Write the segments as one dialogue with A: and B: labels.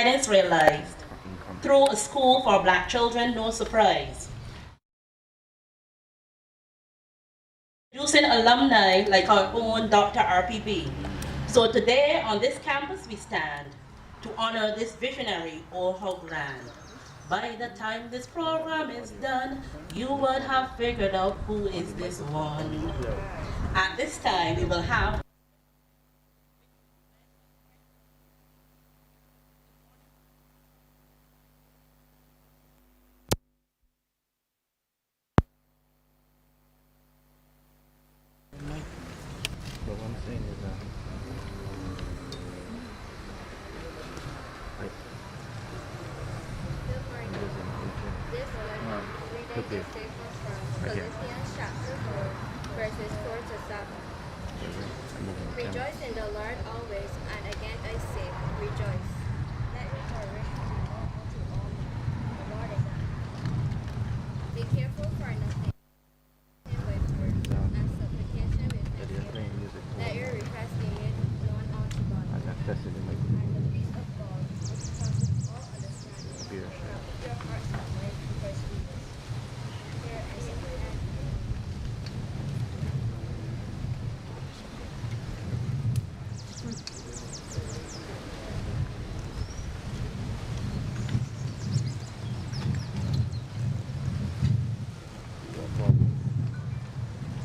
A: parents realized through a school for black children, no surprise. Producing alumni like our own Dr. RPB. So today on this campus we stand to honor this visionary, oh how grand. By the time this program is done, you would have figured out who is this one. At this time we will have
B: But what I'm saying is like,
C: Good morning. This one, reading is taken from Philippians chapter 4, verses 4 to 7. Rejoice in the Lord always, and again I say, rejoice. Let your moderation be known unto all men. The Lord is at hand. Be careful for nothing, but prayer and supplication with thanksgiving. Let your requests be made known unto God.
B: I got tested in my
C: And the peace of God, which passes all understanding,
B: beer.
C: shall keep your hearts and minds through Christ Jesus. Here is the end.
B: You got a problem.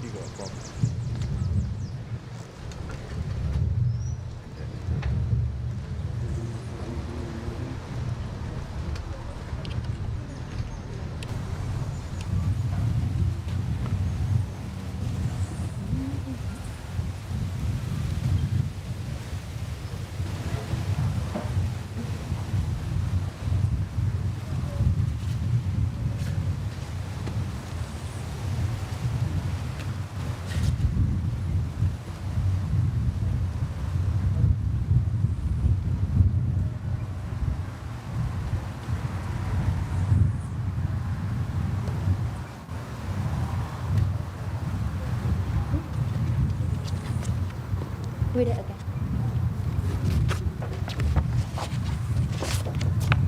B: You got a problem.
C: Read it again.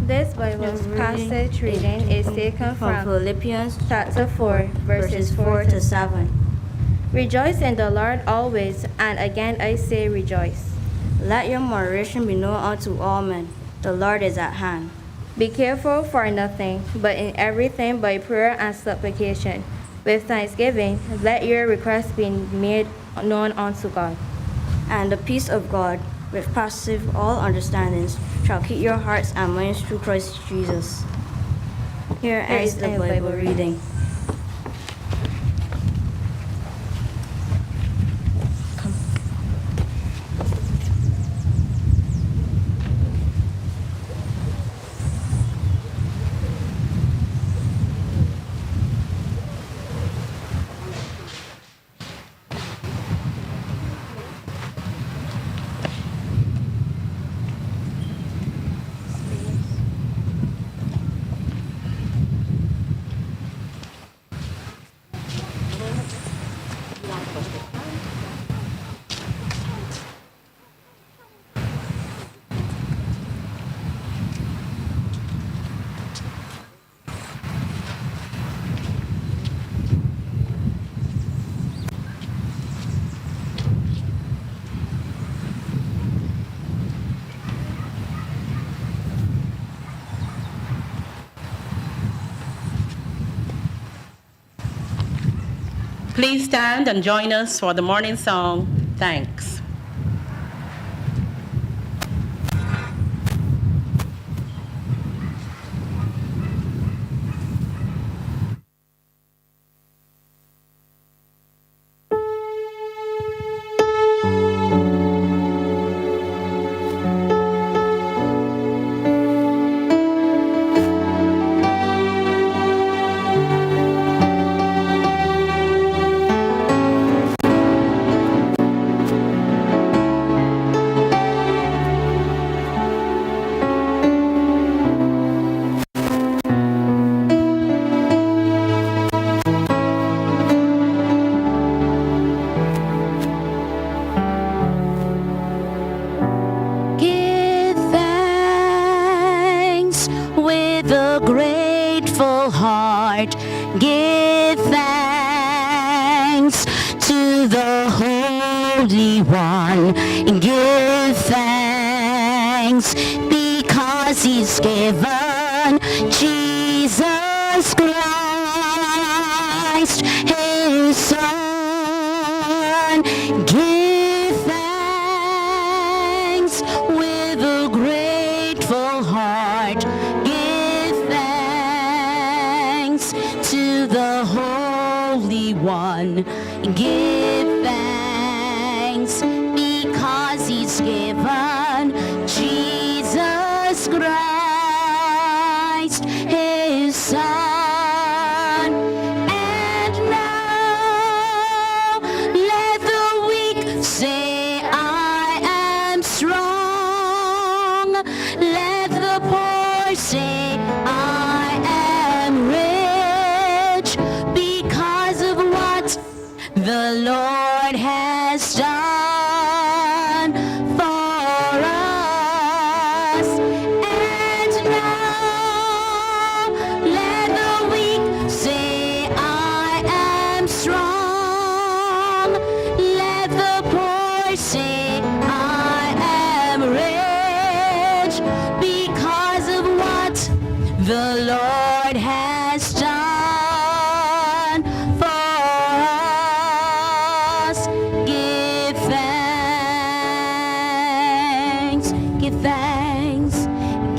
C: This Bible passage reading is taken from
D: Philippians
C: chapter 4, verses 4 to 7. Rejoice in the Lord always, and again I say rejoice.
D: Let your moderation be known unto all men. The Lord is at hand.
C: Be careful for nothing, but in everything by prayer and supplication. With thanksgiving, let your requests be made known unto God.
D: And the peace of God, which passeth all understandings, shall keep your hearts and minds through Christ Jesus. Here ends the Bible reading.
A: Please stand and join us for the morning song, Thanks.
D: heart. Give thanks to the Holy One. Give thanks because He's given Jesus Christ, His Son. Give thanks with a grateful heart. Give thanks to the Holy One. Give thanks because He's given Jesus Christ, His Son. And now let the weak say, I am strong. Let the poor say, I am rich because of what the Lord has done for us. And now let the weak say, I am strong. Let the poor say, I am rich because of what the Lord has done for us. Give thanks, give thanks,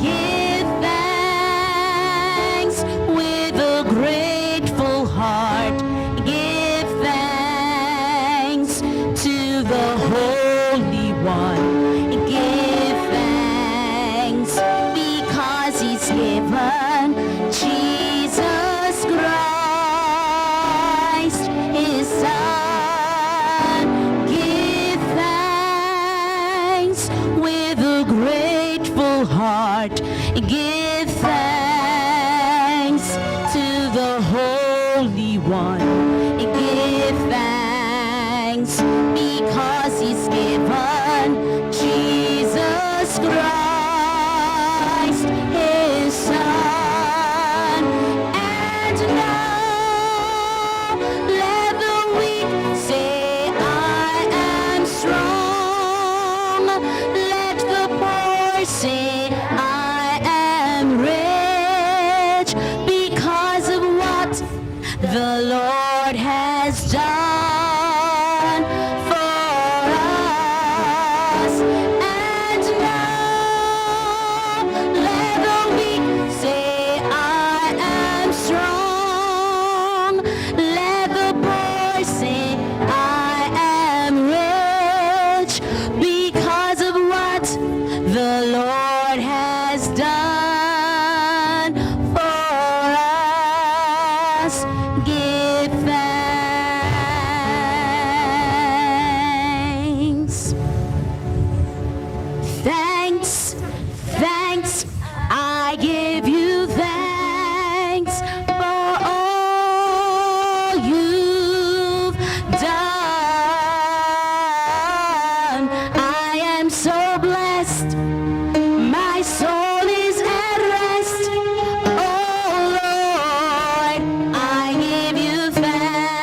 D: give thanks with a grateful heart. Give thanks to the Holy One. Give thanks because He's given Jesus Christ, His Son. Give thanks with a grateful heart. Give thanks to the Holy One. Give thanks because He's given Jesus Christ, His Son. And now let the weak say, I am strong. Let the poor say, I am rich because of what the Lord has done for us. And now let the weak say, I am strong. Let the poor say, I am rich because of what the Lord has done for us. Give thanks. Thanks, thanks, I give you thanks for all you've done. I am so blessed, my soul is at rest. Oh Lord, I give you thanks.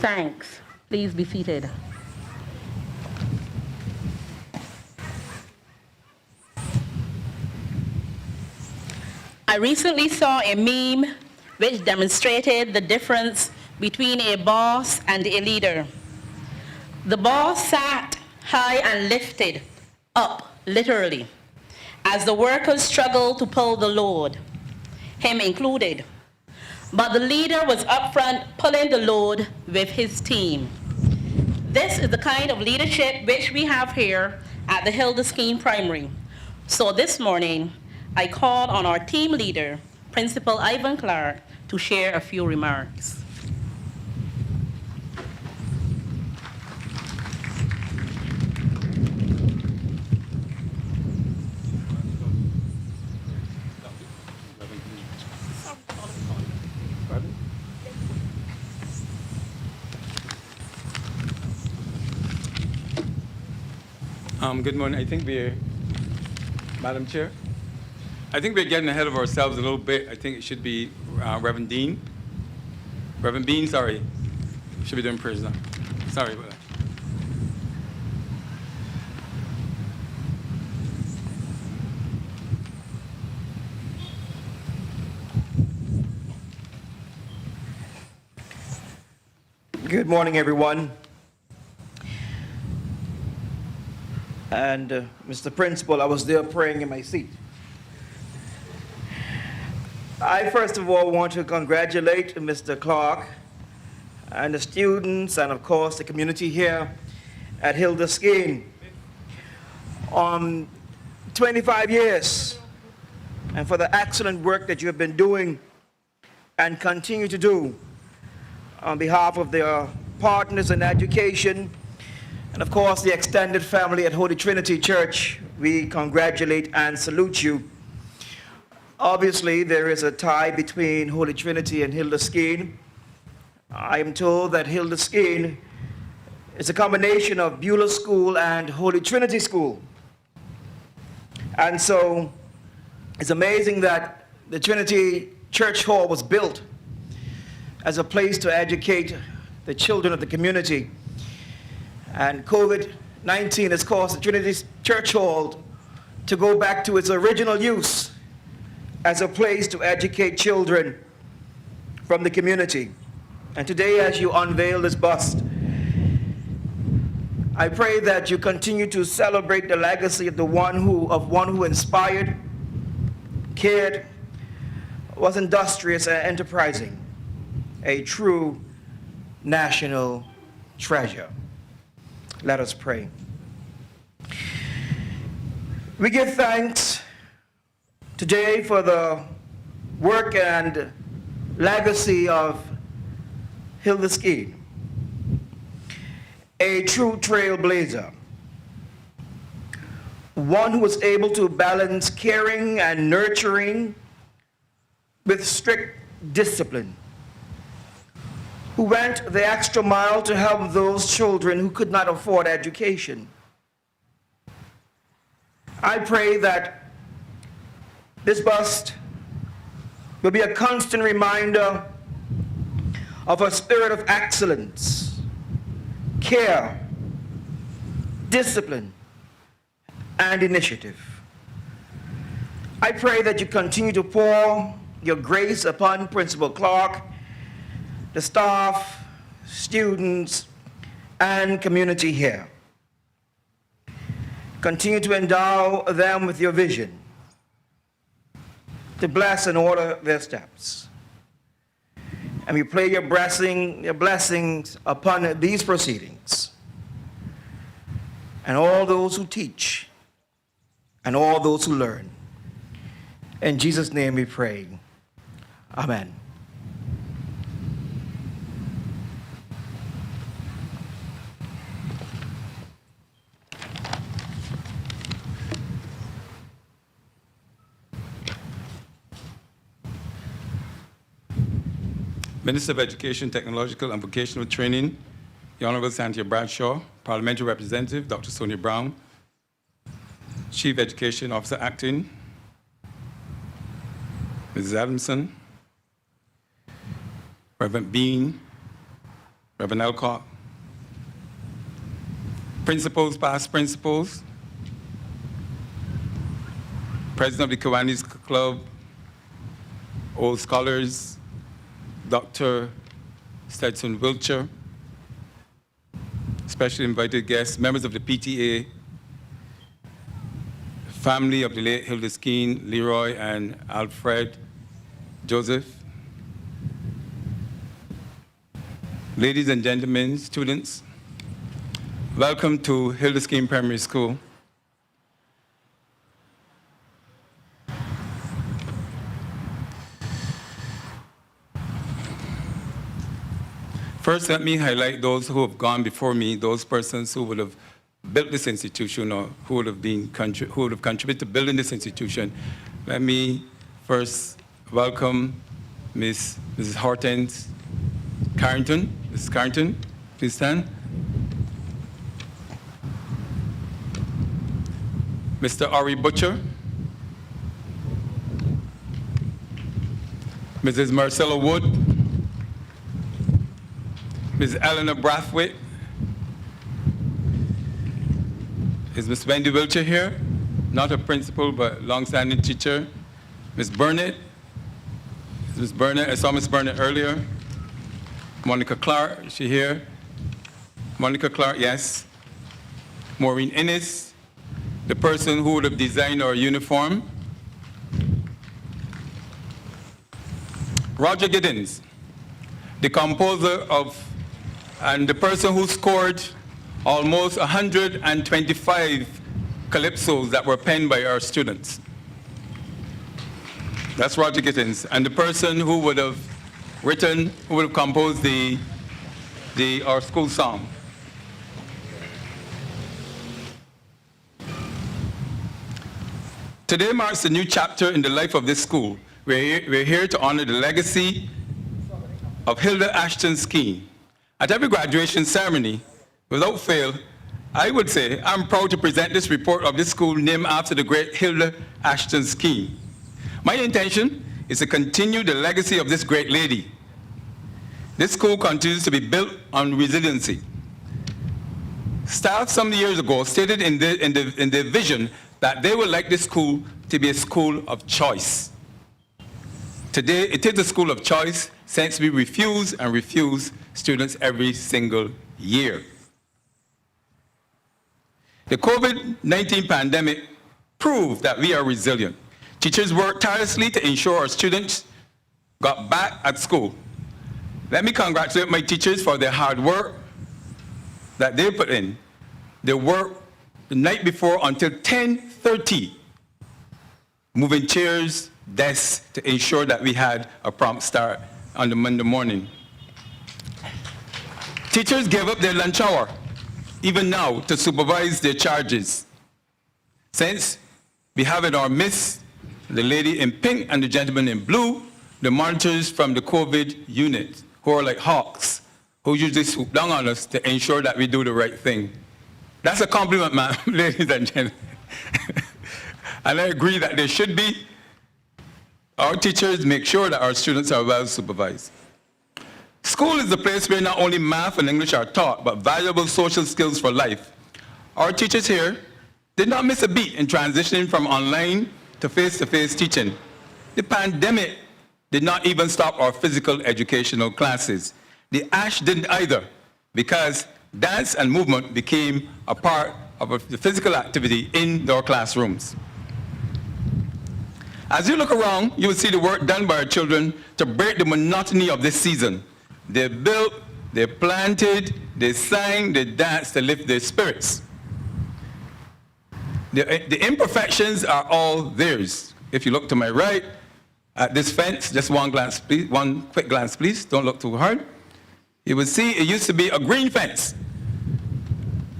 A: Thanks. Please be seated. I recently saw a meme which demonstrated the difference between a boss and a leader. The boss sat high and lifted up, literally, as the workers struggled to pull the load, him included. But the leader was up front pulling the load with his team. This is the kind of leadership which we have here at the Hilda Skeene Primary. So this morning, I called on our team leader, Principal Ivan Clark, to share a few remarks.
E: Good morning. Madam Chair, I think we're getting ahead of ourselves a little bit. I think it should be Reverend Bean, sorry. Should be doing praise now. Sorry about that.
F: Good morning, everyone. And Mr. Principal, I was there praying in my seat. I first of all want to congratulate Mr. Clark and the students and of course the community here at Hilda Skeene on 25 years and for the excellent work that you have been doing and continue to do on behalf of their partners in education. And of course, the extended family at Holy Trinity Church, we congratulate and salute you. Obviously, there is a tie between Holy Trinity and Hilda Skeene. I am told that Hilda Skeene is a combination of Beulah School and Holy Trinity School. And so, it's amazing that the Trinity Church Hall was built as a place to educate the children of the community. And COVID-19 has caused the Trinity Church Hall to go back to its original use as a place to educate children from the community. And today, as you unveil this bust, I pray that you continue to celebrate the legacy of one who inspired, cared, was industrious and enterprising, a true national treasure. Let us pray. We give thanks today for the work and legacy of Hilda Skeene, a true trailblazer, one who was able to balance caring and nurturing with strict discipline, who went the extra mile to help those children who could not afford education. I pray that this bust will be a constant reminder of a spirit of excellence, care, discipline, and initiative. I pray that you continue to pour your grace upon Principal Clark, the staff, students, and community here. Continue to endow them with your vision, to bless and order their steps. And we pray your blessings upon these proceedings, and all those who teach, and all those who learn. In Jesus' name we pray. Amen.
E: Minister of Education, Technological and Vocational Training, the Honorable Santia Bradshaw, Parliamentary Representative, Dr. Sonia Brown, Chief Education Officer Acting, Mrs. Adamson, Reverend Bean, Reverend Elcock, principals, past principals, president of the Kiwanis Club, old scholars, Dr. Stetson Wiltshire, special invited guests, members of the PTA, family of the late Hilda Skeene, Leroy and Alfred Joseph, ladies and gentlemen, students, welcome to Hilda Skeene Primary School. First, let me highlight those who have gone before me, those persons who would have built this institution or who would have contributed to building this institution. Let me first welcome Mrs. Hortense Carrington. Mrs. Carrington, please stand. Mr. Ari Butcher. Mrs. Marcella Wood. Ms. Eleanor Brathwaite. Is Ms. Wendy Wiltshire here? Not a principal, but long-standing teacher. Ms. Burnett. Is Ms. Burnett? I saw Ms. Burnett earlier. Monica Clark, is she here? Monica Clark, yes. Maureen Innes, the person who would have designed our uniform. Roger Giddens, the composer of and the person who scored almost 125 calypsos that were penned by our students. That's Roger Gittins. And the person who would have composed our school song. Today marks a new chapter in the life of this school. We're here to honor the legacy of Hilda Aston Skeene. At every graduation ceremony, without fail, I would say I'm proud to present this report of this school named after the great Hilda Aston Skeene. My intention is to continue the legacy of this great lady. This school continues to be built on resiliency. Staff some years ago stated in their vision that they would like this school to be a school of choice. Today, it is a school of choice since we refuse students every single year. The COVID-19 pandemic proved that we are resilient. Teachers worked tirelessly to ensure our students got back at school. Let me congratulate my teachers for their hard work that they put in. They worked the night before until 10:30, moving chairs, desks to ensure that we had a prompt start on the Monday morning. Teachers gave up their lunch hour, even now, to supervise their charges. Since we have in our midst the lady in pink and the gentleman in blue, the monitors from the COVID unit, who are like hawks, who usually swoop down on us to ensure that we do the right thing. That's a compliment, ma'am, ladies and gentlemen. And I agree that there should be. Our teachers make sure that our students are well supervised. School is the place where not only math and English are taught, but valuable social skills for life. Our teachers here did not miss a beat in transitioning from online to face-to-face teaching. The pandemic did not even stop our physical educational classes. The ASH didn't either, because dance and movement became a part of the physical activity in our classrooms. As you look around, you will see the work done by our children to break the monotony of this season. They built, they planted, they sang, they danced to lift their spirits. The imperfections are all theirs. If you look to my right, at this fence, just one glance, please, one quick glance, please, don't look too hard. You will see it used to be a green fence.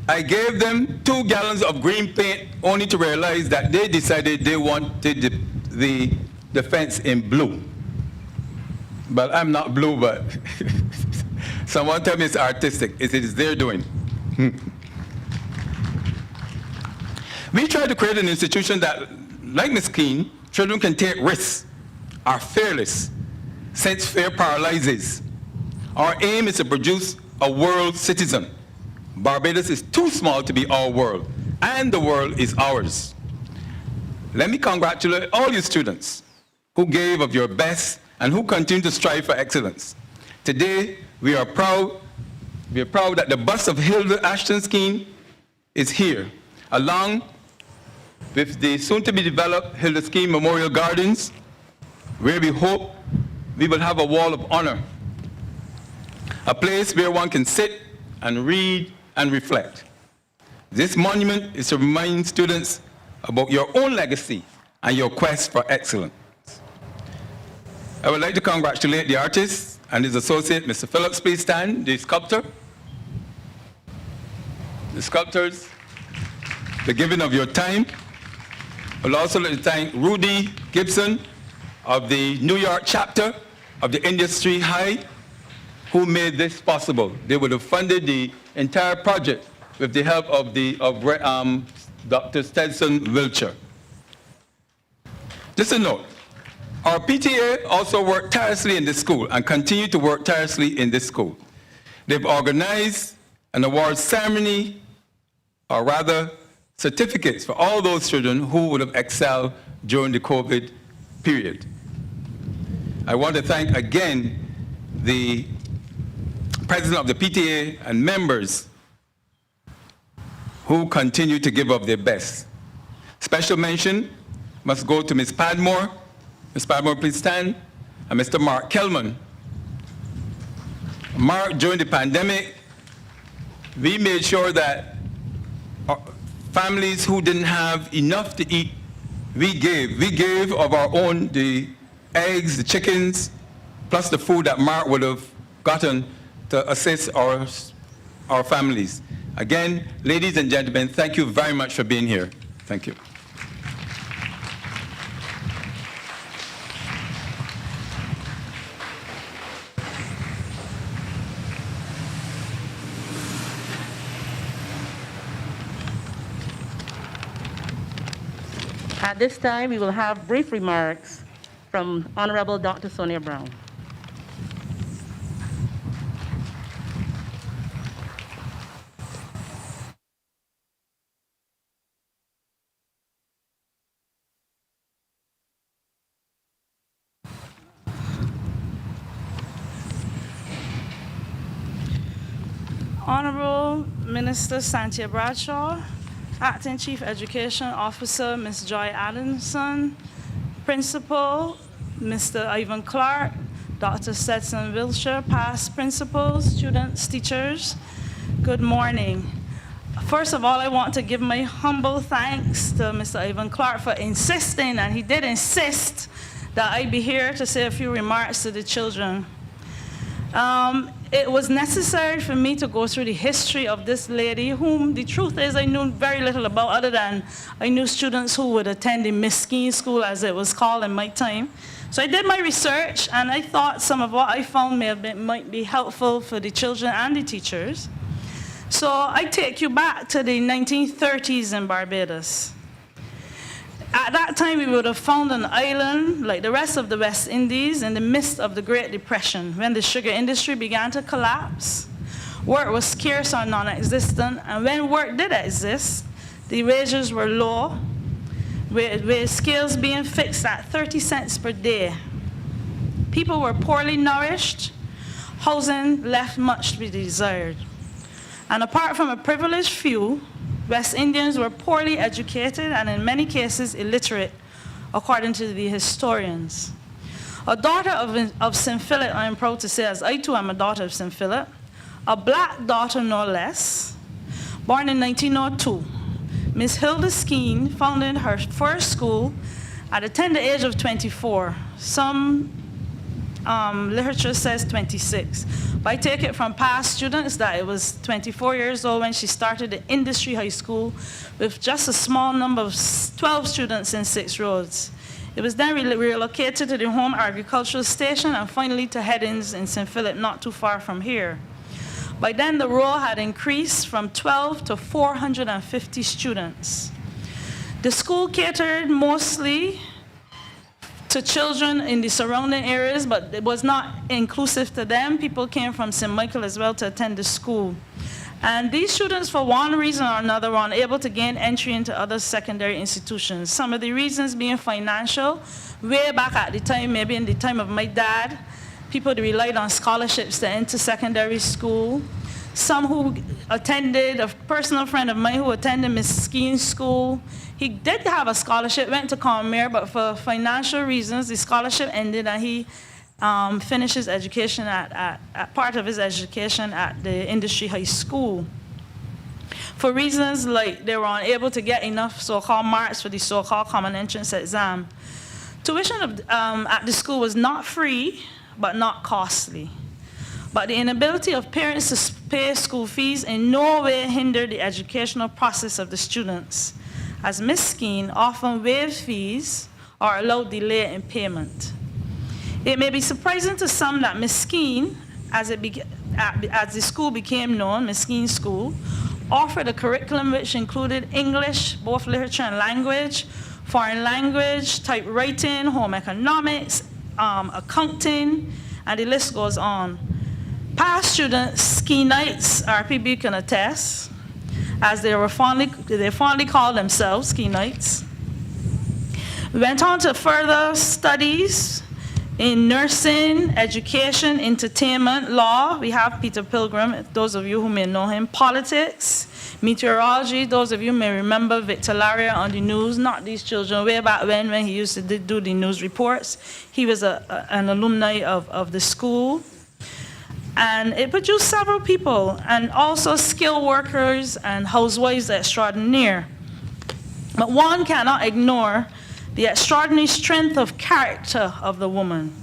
E: I gave them 2 gallons of green paint only to realize that they decided they wanted the fence in blue. But I'm not blue, but someone tell me it's artistic. It is their doing. We try to create an institution that, like Ms. Skeene, children can take risks, are fearless, since fear paralyzes. Our aim is to produce a world citizen. Barbados is too small to be our world, and the world is ours. Let me congratulate all you students who gave of your best and who continue to strive for excellence. Today, we are proud that the bust of Hilda Aston Skeene is here, along with the soon-to-be-developed Hilda Skeene Memorial Gardens, where we hope we will have a wall of honor, a place where one can sit and read and reflect. This monument is to remind students about your own legacy and your quest for excellence. I would like to congratulate the artist and his associate, Mr. Phillips. Please stand, the sculptor. The sculptors, the giving of your time. I would also like to thank Rudy Gibson of the New York chapter of the Industry High, who made this possible. They would have funded the entire project with the help of Dr. Stetson Wiltshire. Just a note, our PTA also worked tirelessly in this school and continue to work tirelessly in this school. They've organized an award ceremony, or rather certificates, for all those children who would have excelled during the COVID period. I want to thank again the president of the PTA and members who continue to give up their best. Special mention must go to Ms. Padmore. Ms. Padmore, please stand. And Mr. Mark Kelman. Mark, during the pandemic, we made sure that families who didn't have enough to eat, we gave of our own, the eggs, the chickens, plus the food that Mark would have gotten to assist our families. Again, ladies and gentlemen, thank you very much for being here. Thank you.
A: At this time, we will have brief remarks from Honorable Dr. Sonia Brown.
G: Honorable Minister Santia Bradshaw, Acting Chief Education Officer Ms. Joy Adamson, Principal Mr. Ivan Clark, Dr. Stetson Wiltshire, past principals, students, teachers, good morning. First of all, I want to give my humble thanks to Mr. Ivan Clark for insisting, and he did insist, that I be here to say a few remarks to the children. It was necessary for me to go through the history of this lady, whom the truth is I knew very little about, other than I knew students who would attend the Miss Skeene School, as it was called in my time. So I did my research, and I thought some of what I found might be helpful for the children and the teachers. So I take you back to the 1930s in Barbados. At that time, we would have found an island, like the rest of the West Indies, in the midst of the Great Depression, when the sugar industry began to collapse. Work was scarce or non-existent, and when work did exist, the wages were low, with scales being fixed at 30 cents per day. People were poorly nourished, housing left much to be desired. And apart from a privileged few, West Indians were poorly educated and in many cases illiterate, according to the historians. A daughter of St. Philip, I am proud to say, as I too am a daughter of St. Philip, a black daughter no less, born in 1902, Miss Hilda Skeene founded her first school at the tender age of 24. Some literature says 26. But I take it from past students that it was 24 years old when she started the Industry High School with just a small number of 12 students in 6 roads. It was then relocated to the home agricultural station and finally to Headings in St. Philip, not too far from here. By then, the roll had increased from 12 to 450 students. The school catered mostly to children in the surrounding areas, but it was not inclusive to them. People came from St. Michael as well to attend the school. And these students, for one reason or another, were unable to gain entry into other secondary institutions. Some of the reasons being financial. Way back at the time, maybe in the time of my dad, people relied on scholarships to enter secondary school. Some who attended, a personal friend of mine who attended Miss Skeene's school, he did have a scholarship, went to Conmere, but for financial reasons, the scholarship ended and he finished his education at part of his education at the industry high school. For reasons like they were unable to get enough so-called marks for the so-called common entrance exam. Tuition at the school was not free, but not costly. But the inability of parents to pay school fees in no way hindered the educational process of the students, as Ms. Skeene often waived fees or allowed delay in payment. It may be surprising to some that Ms. Skeene, as the school became known, Ms. Skeene School, offered a curriculum which included English, both literature and language, foreign language, typewriting, home economics, accounting, and the list goes on. Past students, Skeenites, RPB can attest, as they fondly call themselves, Skeenites, went on to further studies in nursing, education, entertainment, law. We have Peter Pilgrim, those of you who may know him, politics, meteorology, those of you may remember Victor Laria on the news, not these children, way back when he used to do the news reports. He was an alumni of the school. And it produced several people, and also skilled workers and housewives extraordinaire. But one cannot ignore the extraordinary strength of character of the woman.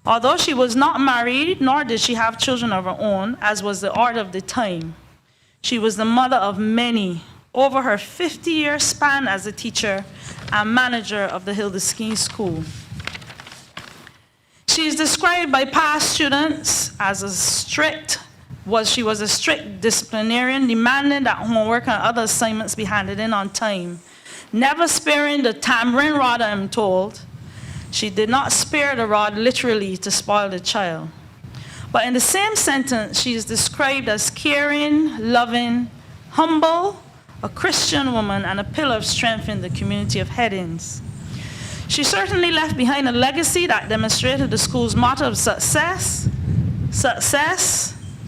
G: Although she was not married, nor did she have children of her own, as was the order of the time, she was the mother of many over her 50-year span as a teacher and manager of the Hilda Skeene School. She is described by past students as she was a strict disciplinarian, demanding that homework and other assignments be handed in on time. Never sparing the tamarind rod, I'm told. She did not spare the rod literally to spoil the child. But in the same sentence, she is described as caring, loving, humble, a Christian woman, and a pillar of strength in the community of Headings. She certainly left behind a legacy that demonstrated the school's motto of success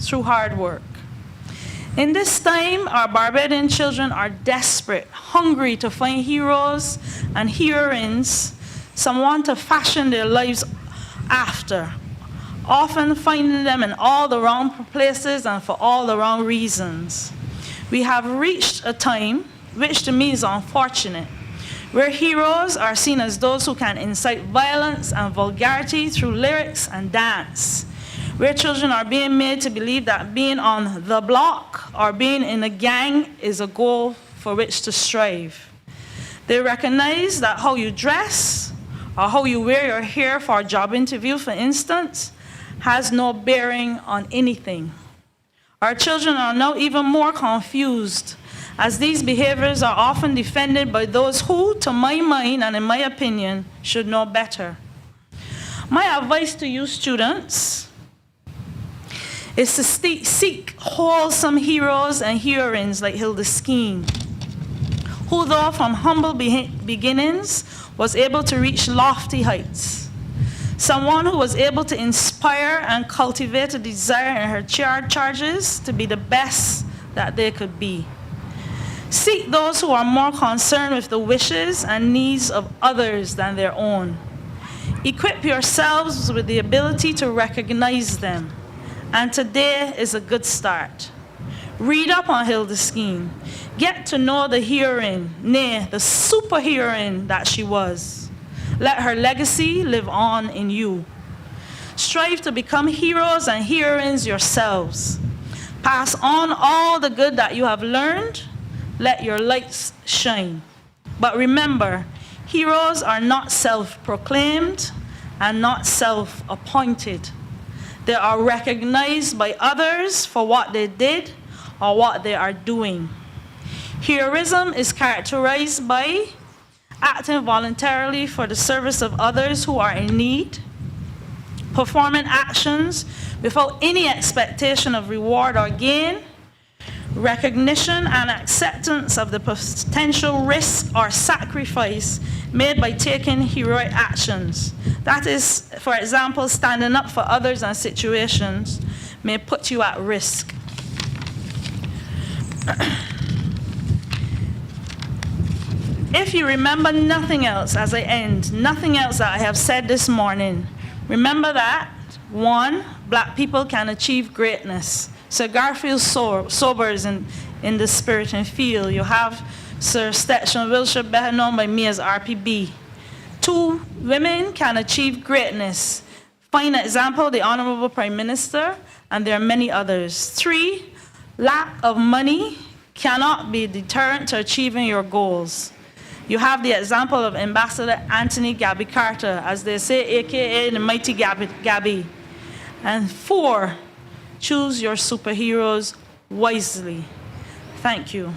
G: through hard work. In this time, our Barbadian children are desperate, hungry to find heroes and heroines, someone to fashion their lives after, often finding them in all the wrong places and for all the wrong reasons. We have reached a time, which to me is unfortunate, where heroes are seen as those who can incite violence and vulgarity through lyrics and dance, where children are being made to believe that being on the block or being in a gang is a goal for which to strive. They recognize that how you dress or how you wear your hair for a job interview, for instance, has no bearing on anything. Our children are now even more confused, as these behaviors are often defended by those who, to my mind and in my opinion, should know better. My advice to you students is to seek wholesome heroes and heroines like Hilda Skeene, who, though from humble beginnings, was able to reach lofty heights. Someone who was able to inspire and cultivate a desire in her charges to be the best that they could be. Seek those who are more concerned with the wishes and needs of others than their own. Equip yourselves with the ability to recognize them. And today is a good start. Read up on Hilda Skeene. Get to know the heroine, nay, the superheroine that she was. Let her legacy live on in you. Strive to become heroes and heroines yourselves. Pass on all the good that you have learned. Let your lights shine. But remember, heroes are not self-proclaimed and not self-appointed. They are recognized by others for what they did or what they are doing. Heroism is characterized by acting voluntarily for the service of others who are in need, performing actions without any expectation of reward or gain, recognition and acceptance of the potential risk or sacrifice made by taking heroic actions. That is, for example, standing up for others and situations may put you at risk. If you remember nothing else as I end, nothing else that I have said this morning, remember that, 1, black people can achieve greatness. Sir Garfield sobers in the spirit and feel. You have Sir Stetson Wilshire, better known by me as RPB. 2, women can achieve greatness. Fine example, the Honorable Prime Minister, and there are many others. 3, lack of money cannot be a deterrent to achieving your goals. You have the example of Ambassador Anthony Gabby Carter, as they say, AKA the mighty Gabby. And 4, choose your superheroes wisely. Thank you.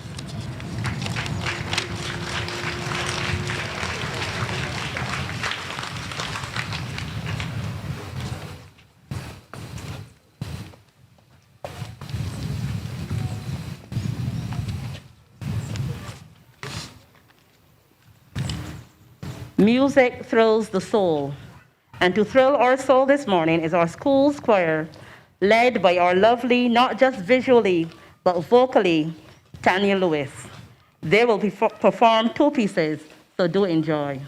A: Music thrills the soul. And to thrill our soul this morning is our school's choir, led by our lovely, not just visually, but vocally, Tanya Lewis. They will perform 2 pieces, so do enjoy.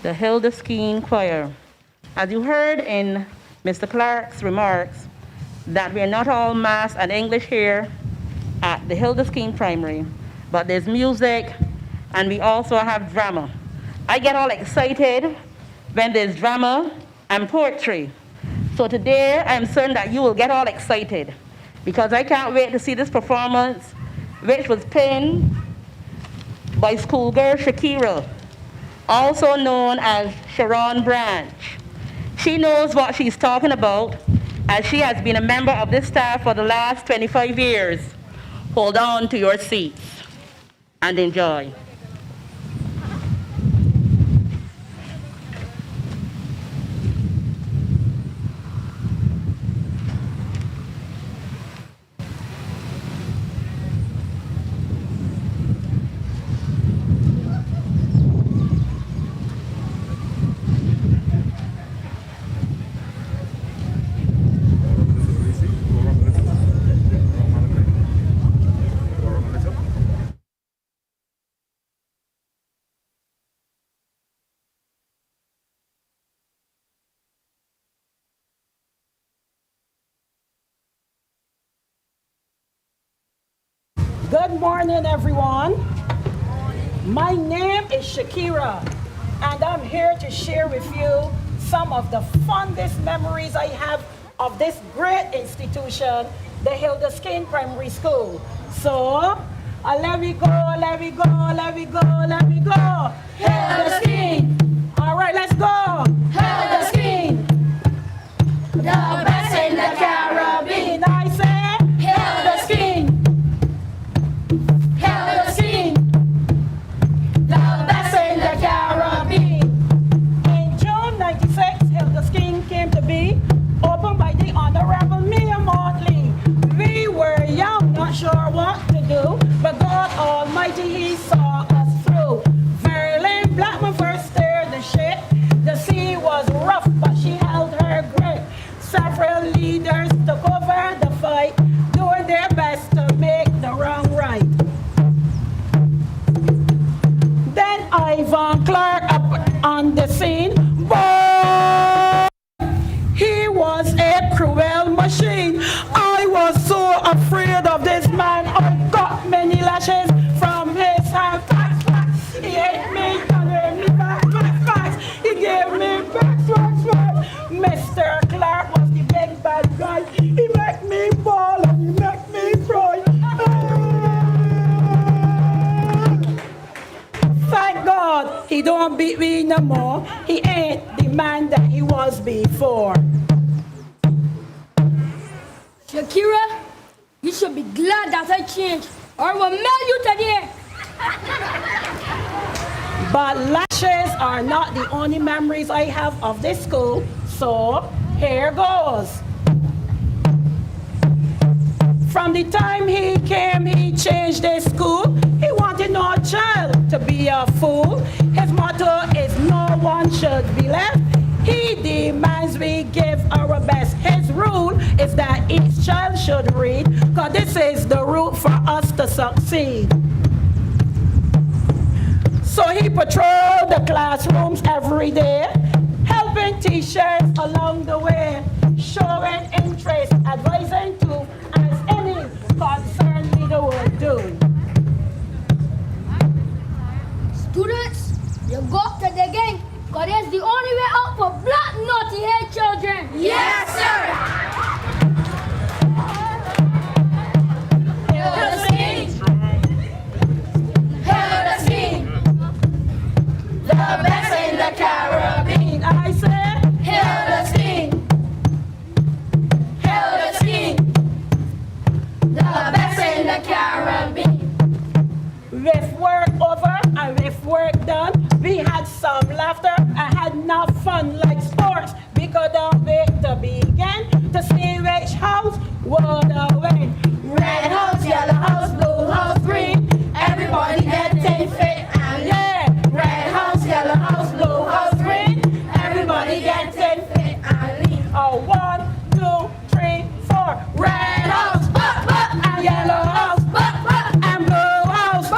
A: the Hilda Skeene Choir. As you heard in Mr. Clark's remarks, that we're not all math and English here at the Hilda Skeene Primary, but there's music and we also have drama. I get all excited when there's drama and poetry. So today I'm certain that you will get all excited because I can't wait to see this performance, which was penned by schoolgirl Shakira, also known as Sharon Branch. She knows what she's talking about as she has been a member of this staff for the last 25 years. Hold on to your seats and enjoy.
H: Good morning, everyone. My name is Shakira, and I'm here to share with you some of the fondest memories I have of this great institution, the Hilda Skeene Primary School. So, let me go, let me go, let me go, let me go. Hilda Skeene. All right, let's go. Hilda Skeene. The best in the Caribbean. I say, Hilda Skeene. Hilda Skeene, the best in the Caribbean. In June '96, Hilda Skeene came to be, opened by the Honorable Mayor Motley. We were young, not sure what to do, but God Almighty, He saw us through. Verlin Blackman first steered the ship. The sea was rough, but she held her grip. Several leaders took over the fight, doing their best to make the wrong right. Then Ivan Clark up on the scene. Boy, he was a cruel machine. I was so afraid of this man. I got many lashes from his hand. He hit me, and me back. He gave me back. Mr. Clark was the big bad guy. He make me fall and he make me cry. Thank God he don't beat me no more. He ain't the man that he was before.
I: Shakira, you should be glad that I changed, or I will mail you today.
H: But lashes are not the only memories I have of this school, so here goes. From the time he came, he changed his school. He wanted no child to be a fool. His motto is no one should be left. He demands we give our best. His rule is that each child should read, because this is the route for us to succeed. So he patrolled the classrooms every day, helping teachers along the way, showing interest, advising to as any concerned leader would do.
I: Students, you go to the game, because it's the only way out for black naughty-head children.
C: Yes, sir.
H: Hilda Skeene, Hilda Skeene, the best in the Caribbean. I say, Hilda Skeene, Hilda Skeene, the best in the Caribbean. With work over and with work done, we had some laughter and had enough fun like sports. We couldn't wait to begin to see which house would win. Red house, yellow house, blue house, green. Everybody getting fit and lean. Red house, yellow house, blue house, green. Everybody getting fit and lean. Oh, 1, 2, 3, 4. Red house, and yellow house, and blue house,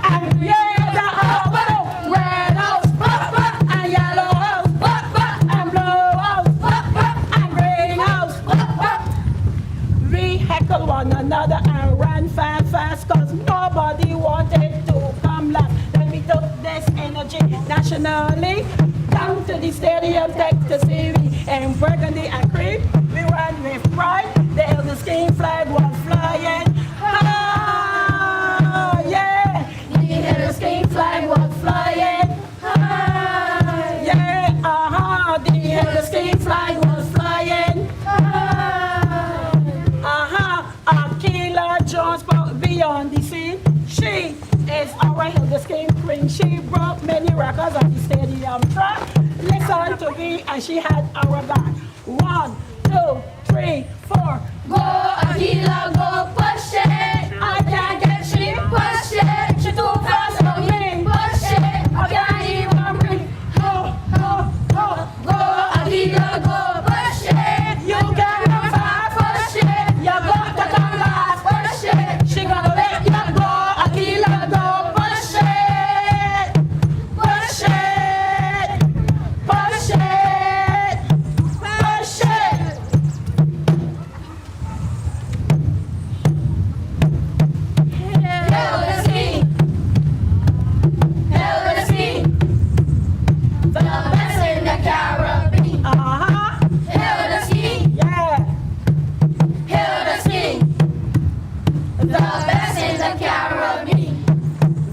H: and yellow house, red house, and this energy nationally. Down to the stadium, take the city, and burgundy and cream. We ran with pride. The Hilda Skeene flag was flying. Ah, yeah. The Hilda Skeene flag was flying. Ah, yeah. The Hilda Skeene flag was flying. Akila Jones beyond the scene. She is our Hilda Skeene queen. She broke many records on the stadium track. Listen to me, and she had our back. 1, 2, 3, 4.
I: Go, Akila, go, push it.
H: I can't get she.
I: Push it.
H: She too fast for me.
I: Push it.
H: I can't even breathe. Go, go, go.
I: Go, Akila, go, push it.
H: You can run fast.
I: Push it.
H: You got to come last.
I: Push it.
H: She gonna let you go. Akila, go, push it. Push it. Push it. Push it.
I: Hilda Skeene. Hilda Skeene. The best in the Caribbean. Hilda Skeene.
H: Yeah.
I: Hilda Skeene. The best in the Caribbean.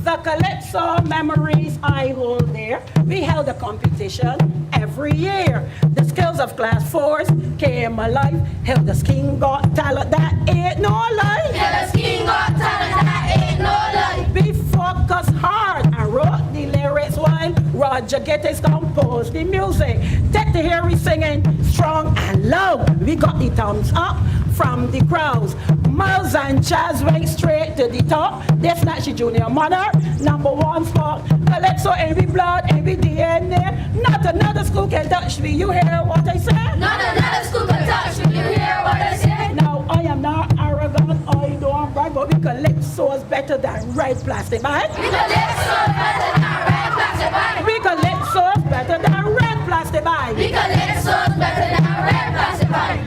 H: The Calypso memories I hold dear. We held a competition every year. The skills of class 4s came alive. Hilda Skeene got talent that ain't no lie.
I: Hilda Skeene got talent that ain't no lie.
H: We focused hard and wrote the lyrics while Roger Geddes composed the music. Take the hear we singing strong and loud. We got the thumbs up from the crowds. Miles and Jazz went straight to the top. That's not she junior monarch, #1 spot. Calypso every blood, every DNA. Not another school can touch me. You hear what I say?
I: Not another school can touch me. You hear what I say?
H: Now I am not arrogant, I don't brag, but we Calypso is better than red plastic bag.
I: We Calypso better than red plastic bag.
H: We Calypso is better than red plastic bag.
I: We Calypso better than red plastic bag.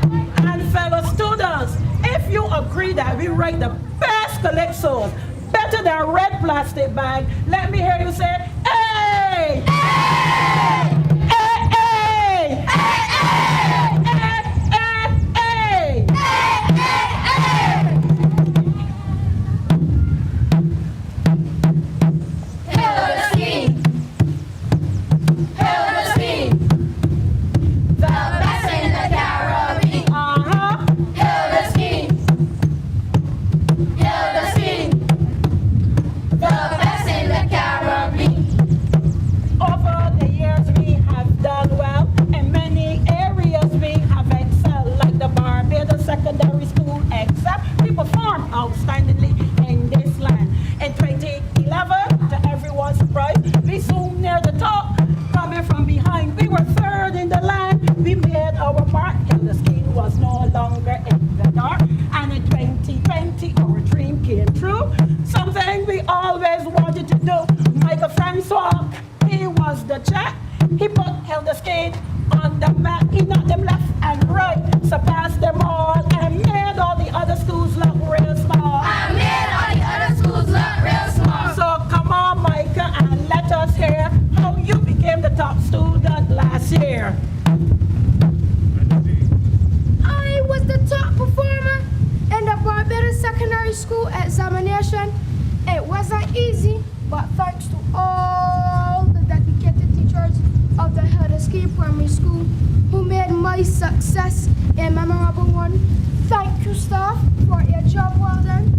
H: And fellow students, if you agree that we write the best Calypsos better than red plastic bag, let me hear you say, hey!
I: Hey!
H: Hey, hey!
I: Hey, hey!
H: Hey, hey, hey!
I: Hey, hey, hey! Hilda Skeene. Hilda Skeene. The best in the Caribbean. Hilda Skeene. Hilda Skeene. The best in the Caribbean.
H: Over the years we have done well. In many areas we have excelled, like the Barbados Secondary School except we perform outstandingly in this land. In 2011, to everyone's surprise, we zoomed near the top, coming from behind. We were third in the land. We made our mark. Hilda Skeene was no longer in the dark. And in 2020, our dream came true. Something we always wanted to do. Michael Francois, he was the check. He put Hilda Skeene on the map. He knocked them left and right, surpassed them all, and made all the other schools look real small.
I: I made all the other schools look real small.
H: So come on, Micah, and let us hear how you became the top student last year.
I: I was the top performer in the Barbados Secondary School examination. It wasn't easy, but thanks to all the dedicated teachers of the Hilda Skeene Primary School who made my success a memorable one. Thank you, staff, for your job well done.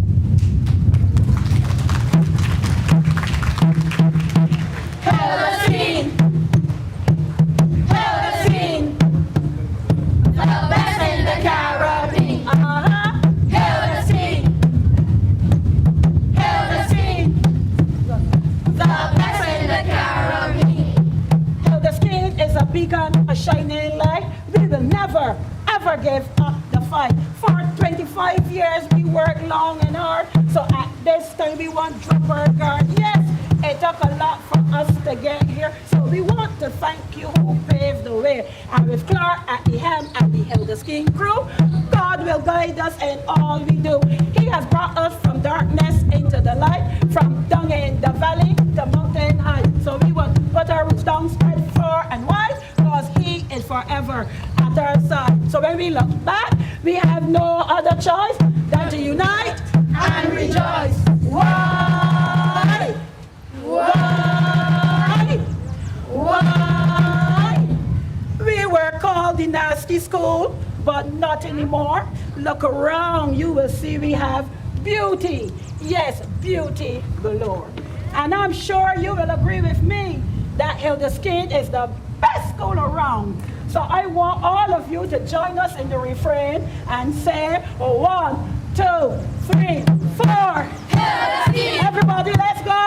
I: Hilda Skeene. Hilda Skeene. The best in the Caribbean. Hilda Skeene. Hilda Skeene. The best in the Caribbean.
H: Hilda Skeene is a beacon, a shining light. We will never, ever give up the fight. For 25 years we worked long and hard, so at this time we won't drop our guard. Yes, it took a lot for us to get here, so we want to thank you who paved the way. And with Clark at the helm and the Hilda Skeene crew, God will guide us in all we do. He has brought us from darkness into the light, from down in the valley to mountain high. So looks down, spread far and wide, because he is forever at our side. So when we look back, we have no other choice than to unite and rejoice. Why? Why? Why? We were called the nasty school, but not anymore. Look around, you will see we have beauty. Yes, beauty galore. And I'm sure you will agree with me that Hilda Skeene is the best school around. So I want all of you to join us in the refrain and say 1, 2, 3, 4.
I: Hilda Skeene.
H: Everybody, let's go.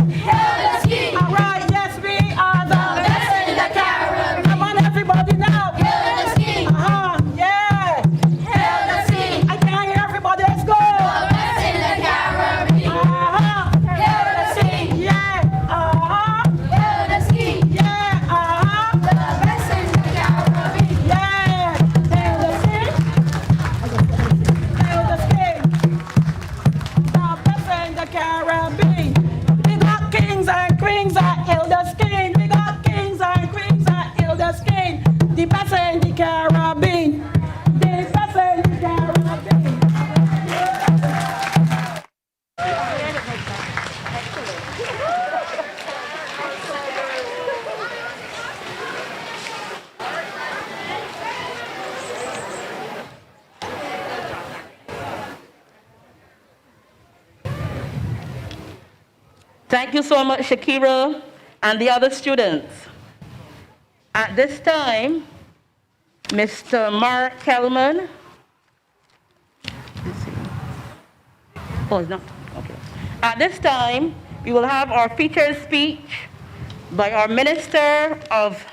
I: Hilda Skeene.
H: All right, yes, we are the
I: best in the Caribbean.
H: Come on, everybody now.
I: Hilda Skeene.
H: Yeah.
I: Hilda Skeene.
H: I can't hear everybody. Let's go.
I: The best in the Caribbean. Hilda Skeene.
H: Yeah.
I: Hilda Skeene.
H: Yeah.
I: The best in the Caribbean.
H: Yeah. Hilda Skeene. Hilda Skeene. The best in the Caribbean. We got kings and queens at Hilda Skeene. We got kings and queens at Hilda Skeene. The best in the Caribbean. The best in the Caribbean.
A: Thank you so much, Shakira and the other students. At this time, Mr. Mark Kelman. Let's see. Oh, it's not. Okay. At this time, we will have our featured speech by our Minister of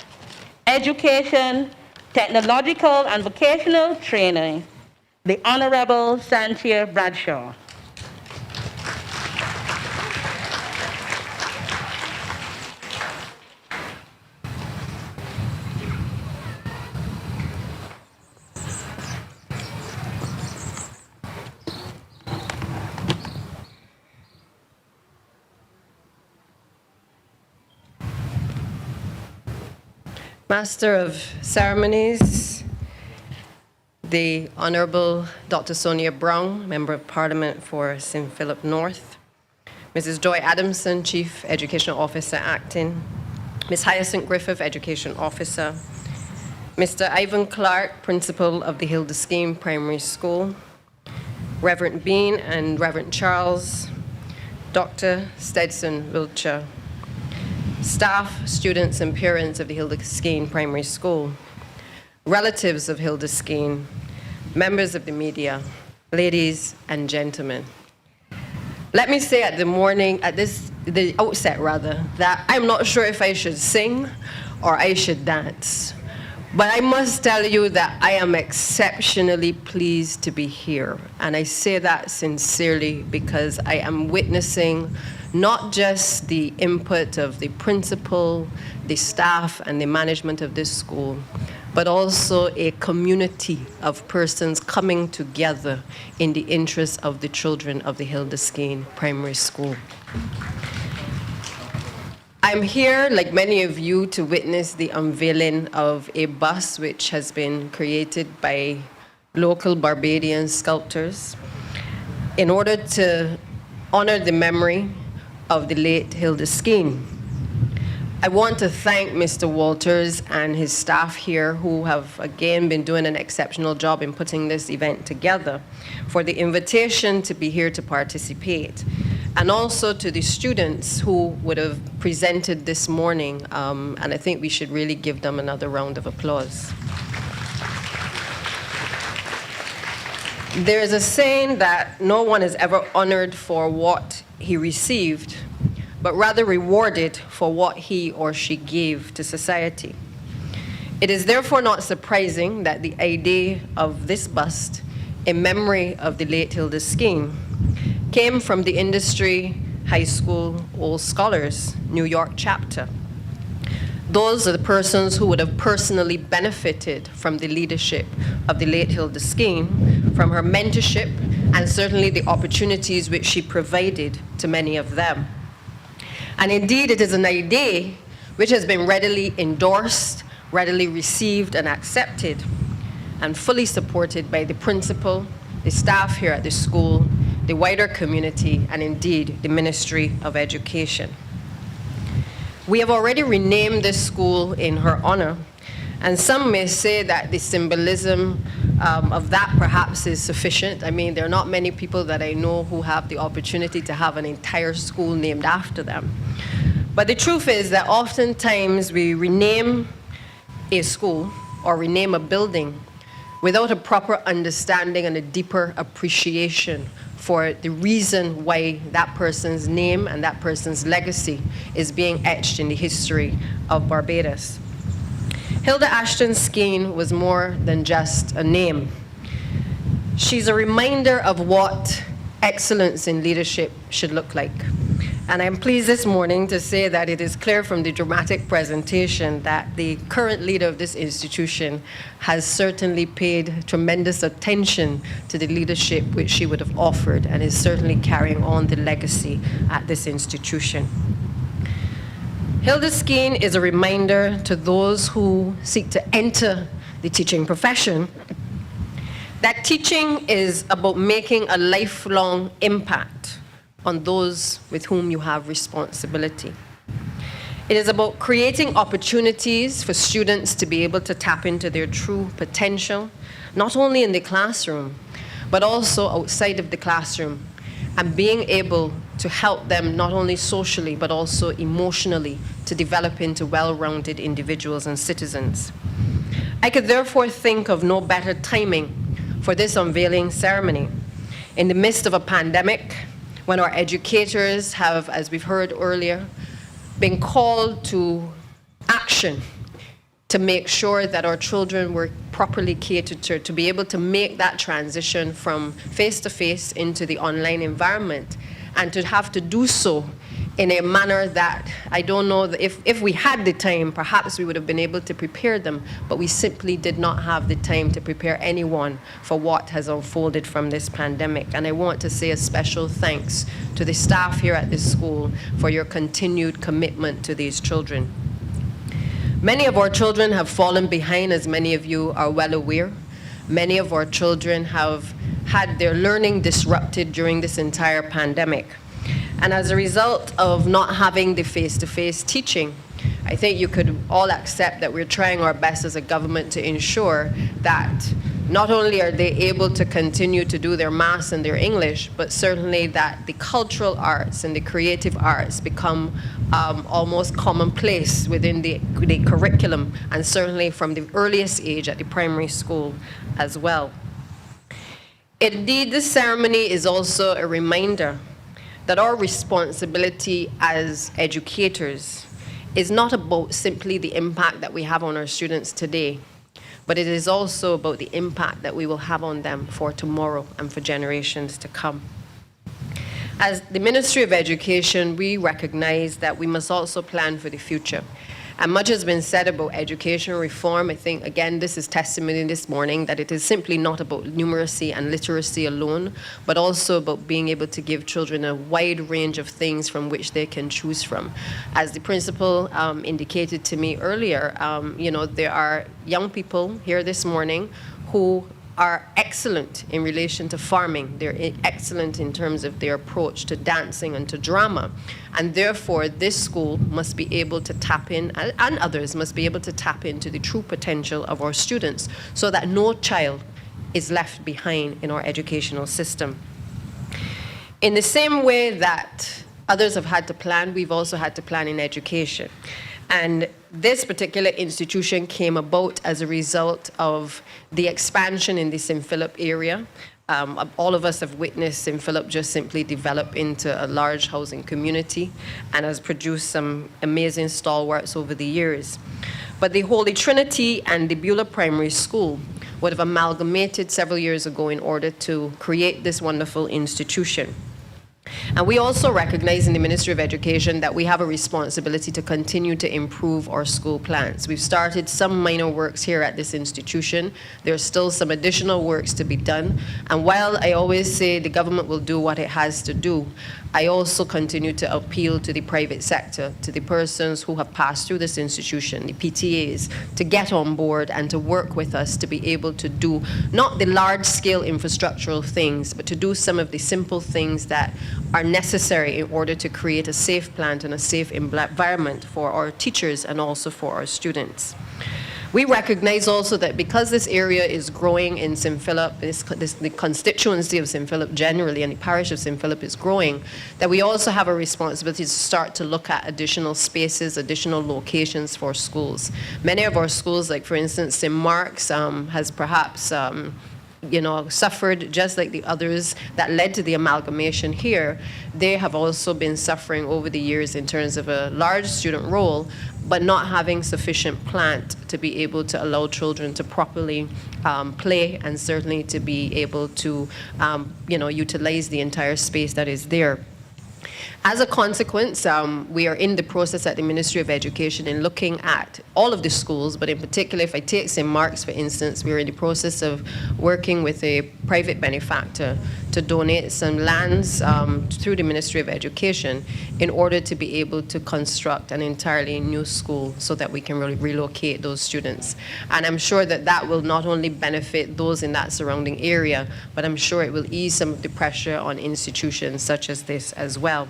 A: Education, Technological and Vocational Training, the Honorable Cynthia Bradshaw.
J: Master of Ceremonies, the Honorable Dr. Sonia Brown, Member of Parliament for St. Philip North, Mrs. Joy Adamson, Chief Educational Officer Acting, Ms. Hyacinth Griffith, Education Officer, Mr. Ivan Clark, Principal of the Hilda Skeene Primary School, Reverend Bean and Reverend Charles, Dr. Stetson Wiltshire, staff, students, and parents of the Hilda Skeene Primary School, relatives of Hilda Skeene, members of the media, ladies and gentlemen. Let me say at the outset, that I'm not sure if I should sing or I should dance. But I must tell you that I am exceptionally pleased to be here. And I say that sincerely because I am witnessing not just the input of the principal, the staff, and the management of this school, but also a community of persons coming together in the interest of the children of the Hilda Skeene Primary School. I'm here, like many of you, to witness the unveiling of a bust which has been created by local Barbadian sculptors in order to honor the memory of the late Hilda Skeene. I want to thank Mr. Walters and his staff here who have again been doing an exceptional job in putting this event together for the invitation to be here to participate, and also to the students who would have presented this morning, and I think we should really give them another round of applause. There is a saying that no one is ever honored for what he received, but rather rewarded for what he or she gave to society. It is therefore not surprising that the idea of this bust in memory of the late Hilda Skeene came from the Industry High School Old Scholars New York chapter. Those are the persons who would have personally benefited from the leadership of the late Hilda Skeene, from her mentorship, and certainly the opportunities which she provided to many of them. And indeed, it is an idea which has been readily endorsed, readily received and accepted, and fully supported by the principal, the staff here at the school, the wider community, and indeed the Ministry of Education. We have already renamed this school in her honor, and some may say that the symbolism of that perhaps is sufficient. I mean, there are not many people that I know who have the opportunity to have an entire school named after them. But the truth is that oftentimes we rename a school or rename a building without a proper understanding and a deeper appreciation for the reason why that person's name and that person's legacy is being etched in the history of Barbados. Hilda Aston Skeene was more than just a name. She's a reminder of what excellence in leadership should look like. And I'm pleased this morning to say that it is clear from the dramatic presentation that the current leader of this institution has certainly paid tremendous attention to the leadership which she would have offered and is certainly carrying on the legacy at this institution. Hilda Skeene is a reminder to those who seek to enter the teaching profession that teaching is about making a lifelong impact on those with whom you have responsibility. It is about creating opportunities for students to be able to tap into their true potential, not only in the classroom, but also outside of the classroom, and being able to help them not only socially, but also emotionally to develop into well-rounded individuals and citizens. I could therefore think of no better timing for this unveiling ceremony. In the midst of a pandemic, when our educators have, as we've heard earlier, been called to action to make sure that our children were properly catered to be able to make that transition from face-to-face into the online environment, and to have to do so in a manner that I don't know that if we had the time, perhaps we would have been able to prepare them, but we simply did not have the time to prepare anyone for what has unfolded from this pandemic. And I want to say a special thanks to the staff here at this school for your continued commitment to these children. Many of our children have fallen behind, as many of you are well aware. Many of our children have had their learning disrupted during this entire pandemic. And as a result of not having the face-to-face teaching, I think you could all accept that we're trying our best as a government to ensure that not only are they able to continue to do their maths and their English, but certainly that the cultural arts and the creative arts become almost commonplace within the curriculum, and certainly from the earliest age at the primary school as well. Indeed, this ceremony is also a reminder that our responsibility as educators is not about simply the impact that we have on our students today, but it is also about the impact that we will have on them for tomorrow and for generations to come. As the Ministry of Education, we recognize that we must also plan for the future. And much has been said about education reform. I think, again, this is testimony this morning that it is simply not about numeracy and literacy alone, but also about being able to give children a wide range of things from which they can choose from. As the principal indicated to me earlier, there are young people here this morning who are excellent in relation to farming. They're excellent in terms of their approach to dancing and to drama. And therefore, this school must be able to tap in, and others must be able to tap into the true potential of our students so that no child is left behind in our educational system. In the same way that others have had to plan, we've also had to plan in education. And this particular institution came about as a result of the expansion in the St. Philip area. All of us have witnessed St. Philip just simply develop into a large housing community and has produced some amazing stalwarts over the years. But the Holy Trinity and the Beulah Primary School would have amalgamated several years ago in order to create this wonderful institution. And we also recognize in the Ministry of Education that we have a responsibility to continue to improve our school plans. We've started some minor works here at this institution. There's still some additional works to be done. And while I always say the government will do what it has to do, I also continue to appeal to the private sector, to the persons who have passed through this institution, the PTAs, to get on board and to work with us to be able to do not the large-scale infrastructural things, but to do some of the simple things that are necessary in order to create a safe plant and a safe environment for our teachers and also for our students. We recognize also that because this area is growing in St. Philip, the constituency of St. Philip generally and the parish of St. Philip is growing, that we also have a responsibility to start to look at additional spaces, additional locations for schools. Many of our schools, like for instance, St. Mark's has perhaps suffered just like the others that led to the amalgamation here. They have also been suffering over the years in terms of a large student roll, but not having sufficient plant to be able to allow children to properly play and certainly to be able to utilize the entire space that is there. As a consequence, we are in the process at the Ministry of Education in looking at all of the schools, but in particular, if I take St. Mark's, for instance, we're in the process of working with a private benefactor to donate some lands through the Ministry of Education in order to be able to construct an entirely new school so that we can really relocate those students. And I'm sure that that will not only benefit those in that surrounding area, but I'm sure it will ease some of the pressure on institutions such as this as well.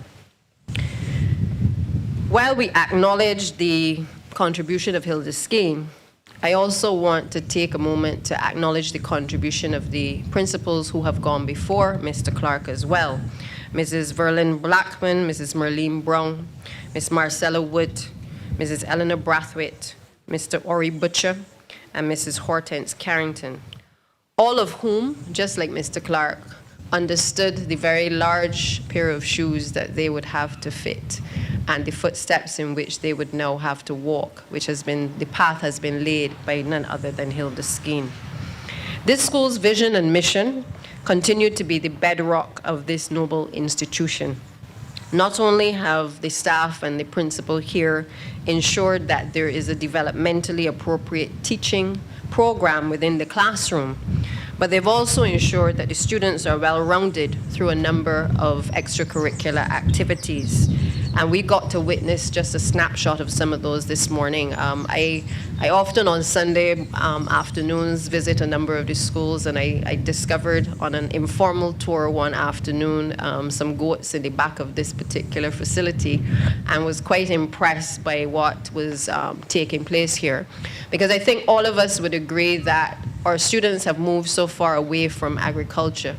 J: While we acknowledge the contribution of Hilda Skeene, I also want to take a moment to acknowledge the contribution of the principals who have gone before Mr. Clark as well. Mrs. Verlin Blackman, Mrs. Merlene Brown, Ms. Marcella Wood, Mrs. Eleanor Brathwaite, Mr. Ori Butcher, and Mrs. Hortense Carrington, all of whom, just like Mr. Clark, understood the very large pair of shoes that they would have to fit and the footsteps in which they would now have to walk, the path has been laid by none other than Hilda Skeene. This school's vision and mission continue to be the bedrock of this noble institution. Not only have the staff and the principal here ensured that there is a developmentally appropriate teaching program within the classroom, but they've also ensured that the students are well-rounded through a number of extracurricular activities. And we got to witness just a snapshot of some of those this morning. I often on Sunday afternoons visit a number of the schools, and I discovered on an informal tour one afternoon some goats in the back of this particular facility, and was quite impressed by what was taking place here. Because I think all of us would agree that our students have moved so far away from agriculture,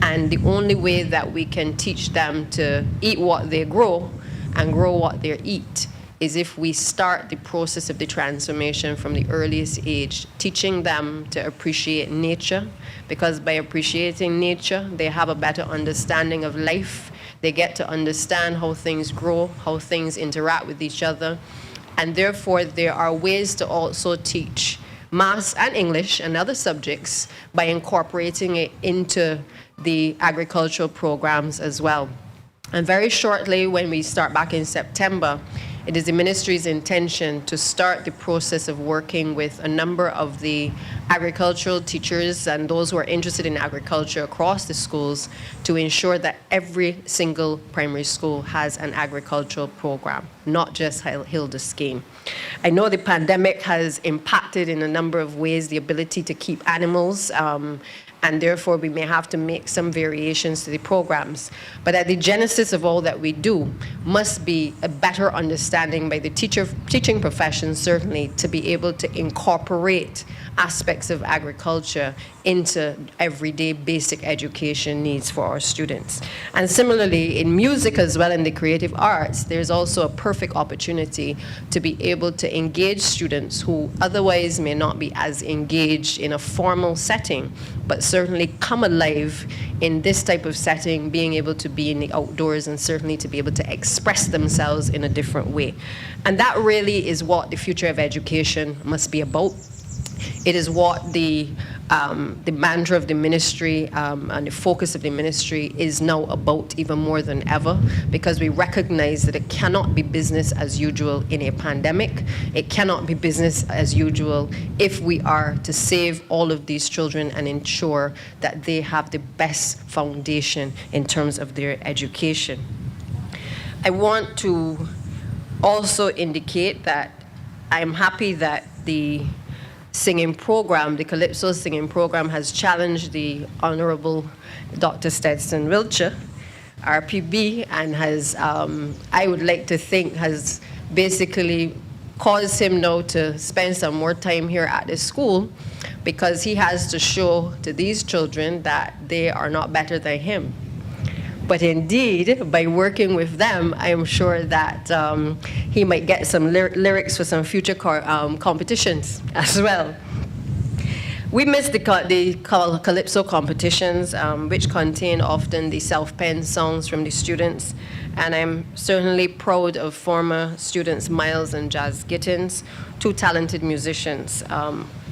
J: and the only way that we can teach them to eat what they grow and grow what they eat is if we start the process of the transformation from the earliest age, teaching them to appreciate nature, because by appreciating nature, they have a better understanding of life. They get to understand how things grow, how things interact with each other, and therefore there are ways to also teach Maths and English and other subjects by incorporating it into the agricultural programs as well. And very shortly, when we start back in September, it is the ministry's intention to start the process of working with a number of the agricultural teachers and those who are interested in agriculture across the schools to ensure that every single primary school has an agricultural program, not just Hilda Skeene. I know the pandemic has impacted in a number of ways the ability to keep animals, and therefore we may have to make some variations to the programs. But at the genesis of all that we do must be a better understanding by the teaching profession, certainly, to be able to incorporate aspects of agriculture into everyday basic education needs for our students. And similarly, in music as well, in the creative arts, there's also a perfect opportunity to be able to engage students who otherwise may not be as engaged in a formal setting, but certainly come alive in this type of setting, being able to be in the outdoors and certainly to be able to express themselves in a different way. And that really is what the future of education must be about. It is what the mantra of the ministry and the focus of the ministry is now about even more than ever, because we recognize that it cannot be business as usual in a pandemic. It cannot be business as usual if we are to save all of these children and ensure that they have the best foundation in terms of their education. I want to also indicate that I'm happy that the singing program, the Calypso singing program, has challenged the Honorable Dr. Stetson Wiltshire, RPB, and has, I would like to think, has basically caused him now to spend some more time here at the school, because he has to show to these children that they are not better than him. But indeed, by working with them, I am sure that he might get some lyrics for some future competitions as well. We missed the Calypso competitions, which contain often the self-penned songs from the students. And I'm certainly proud of former students Miles and Jazz Gittins, two talented musicians.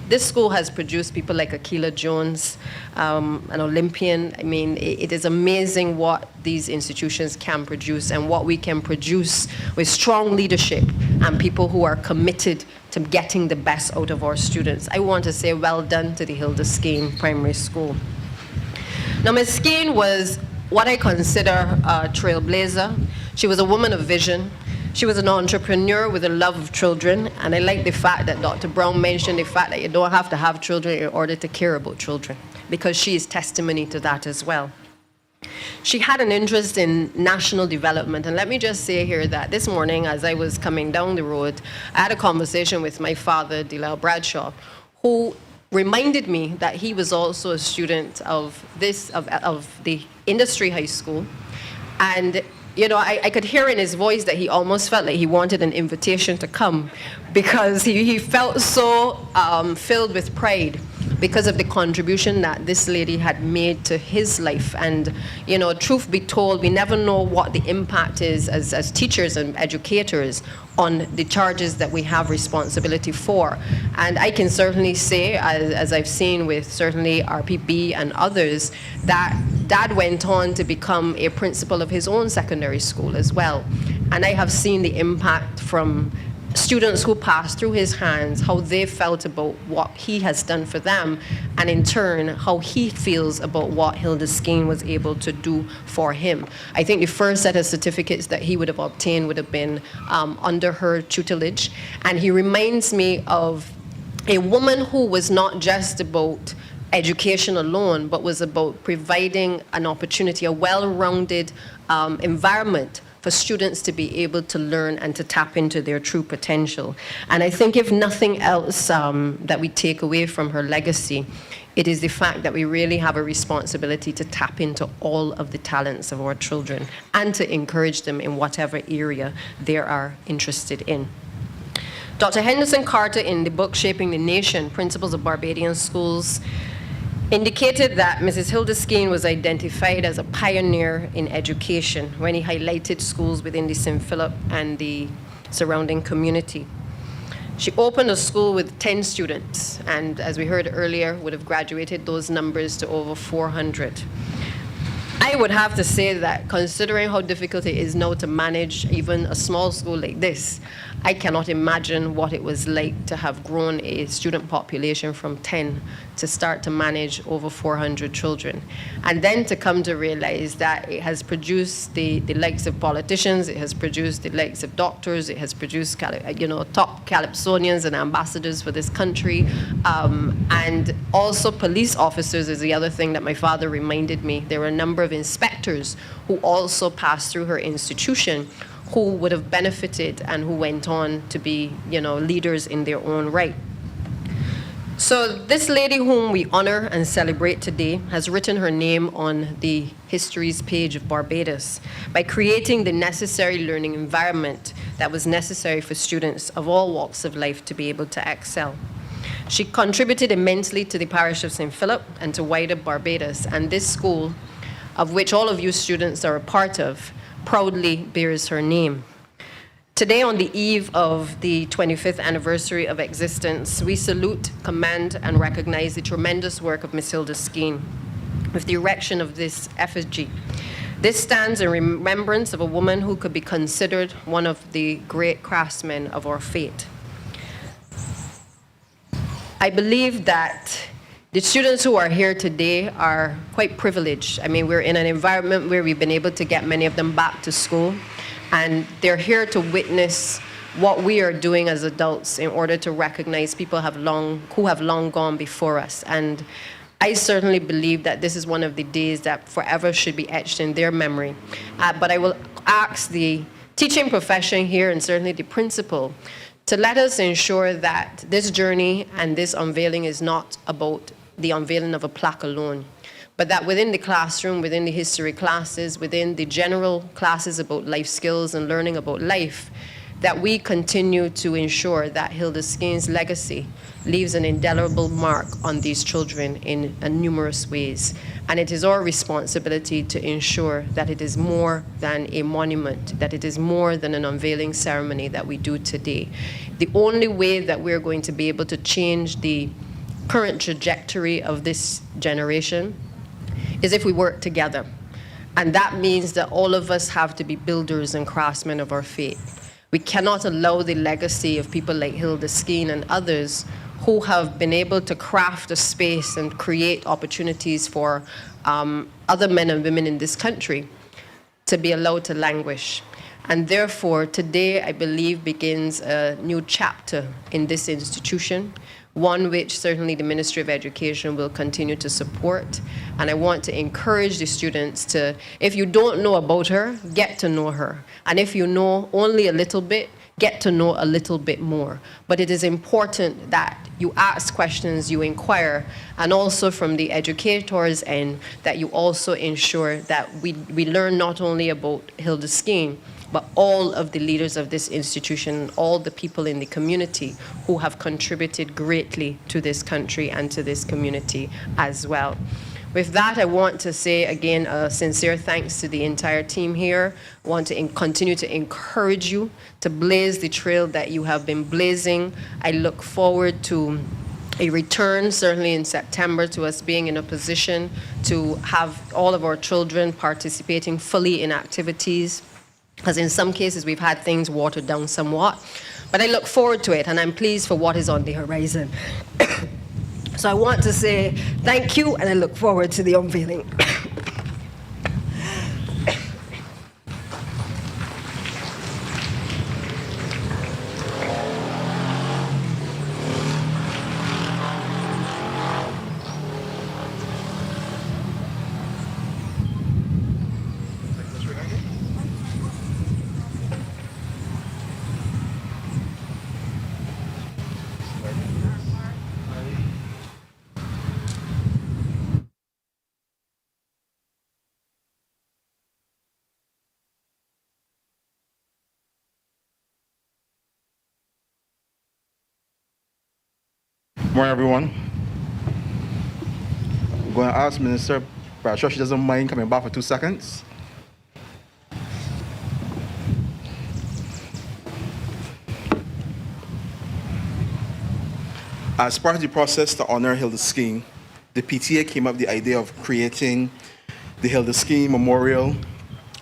J: This school has produced people like Akila Jones, an Olympian. I mean, it is amazing what these institutions can produce and what we can produce with strong leadership and people who are committed to getting the best out of our students. I want to say well done to the Hilda Skeene Primary School. Now, Ms. Skeene was what I consider a trailblazer. She was a woman of vision. She was an entrepreneur with a love of children, and I like the fact that Dr. Brown mentioned the fact that you don't have to have children in order to care about children, because she is testimony to that as well. She had an interest in national development, and let me just say here that this morning as I was coming down the road, I had a conversation with my father, Delal Bradshaw, who reminded me that he was also a student of the industry high school, and you know, I could hear in his voice that he almost felt like he wanted an invitation to come, because he felt so filled with pride because of the contribution that this lady had made to his life. And, you know, truth be told, we never know what the impact is as teachers and educators on the charges that we have responsibility for. And I can certainly say, as I've seen with certainly RPB and others, that Dad went on to become a principal of his own secondary school as well. And I have seen the impact from students who passed through his hands, how they felt about what he has done for them, and in turn, how he feels about what Hilda Skeene was able to do for him. I think the first set of certificates that he would have obtained would have been under her tutelage, and he reminds me of a woman who was not just about education alone, but was about providing an opportunity, a well-rounded environment for students to be able to learn and to tap into their true potential. And I think if nothing else that we take away from her legacy, it is the fact that we really have a responsibility to tap into all of the talents of our children and to encourage them in whatever area they are interested in. Dr. Henderson Carter, in the book Shaping the Nation, Principles of Barbadian Schools, indicated that Mrs. Hilda Skeene was identified as a pioneer in education when he highlighted schools within the St. Philip and the surrounding community. She opened a school with 10 students, and as we heard earlier, would have graduated those numbers to over 400. I would have to say that considering how difficult it is now to manage even a small school like this, I cannot imagine what it was like to have grown a student population from 10 to start to manage over 400 children. And then to come to realize that it has produced the likes of politicians, it has produced the likes of doctors, it has produced top Calypsonians and ambassadors for this country. And also police officers is the other thing that my father reminded me. There were a number of inspectors who also passed through her institution who would have benefited and who went on to be, leaders in their own right. So this lady whom we honor and celebrate today has written her name on the history's page of Barbados by creating the necessary learning environment that was necessary for students of all walks of life to be able to excel. She contributed immensely to the parish of St. Philip and to wider Barbados, and this school, of which all of you students are a part of, proudly bears her name. Today, on the eve of the 25th anniversary of existence, we salute, commend, and recognize the tremendous work of Ms. Hilda Skeene with the erection of this effigy. This stands in remembrance of a woman who could be considered one of the great craftsmen of our fate. I believe that the students who are here today are quite privileged. I mean, we're in an environment where we've been able to get many of them back to school. And they're here to witness what we are doing as adults in order to recognize people who have long gone before us. And I certainly believe that this is one of the days that forever should be etched in their memory. But I will ask the teaching profession here, and certainly the principal, to let us ensure that this journey and this unveiling is not about the unveiling of a plaque alone, but that within the classroom, within the history classes, within the general classes about life skills and learning about life, that we continue to ensure that Hilda Skeene's legacy leaves an indelible mark on these children in numerous ways. And it is our responsibility to ensure that it is more than a monument, that it is more than an unveiling ceremony that we do today. The only way that we're going to be able to change the current trajectory of this generation is if we work together. And that means that all of us have to be builders and craftsmen of our faith. We cannot allow the legacy of people like Hilda Skeene and others who have been able to craft a space and create opportunities for other men and women in this country to be allowed to languish. And therefore, today, I believe, begins a new chapter in this institution, one which certainly the Ministry of Education will continue to support. And I want to encourage the students to, if you don't know about her, get to know her. And if you know only a little bit, get to know a little bit more. But it is important that you ask questions, you inquire, and also from the educators' end, that you also ensure that we learn not only about Hilda Skeene, but all of the leaders of this institution, all the people in the community who have contributed greatly to this country and to this community as well. With that, I want to say again a sincere thanks to the entire team here. I want to continue to encourage you to blaze the trail that you have been blazing. I look forward to a return, certainly in September, to us being in a position to have all of our children participating fully in activities, because in some cases we've had things watered down somewhat. But I look forward to it, and I'm pleased for what is on the horizon. So I want to say thank you, and I look forward to the unveiling.
B: Good morning, everyone. I'm going to ask Minister Bradshaw if she doesn't mind coming back for 2 seconds. As part of the process to honor Hilda Skeene, the PTA came up with the idea of creating the Hilda Skeene Memorial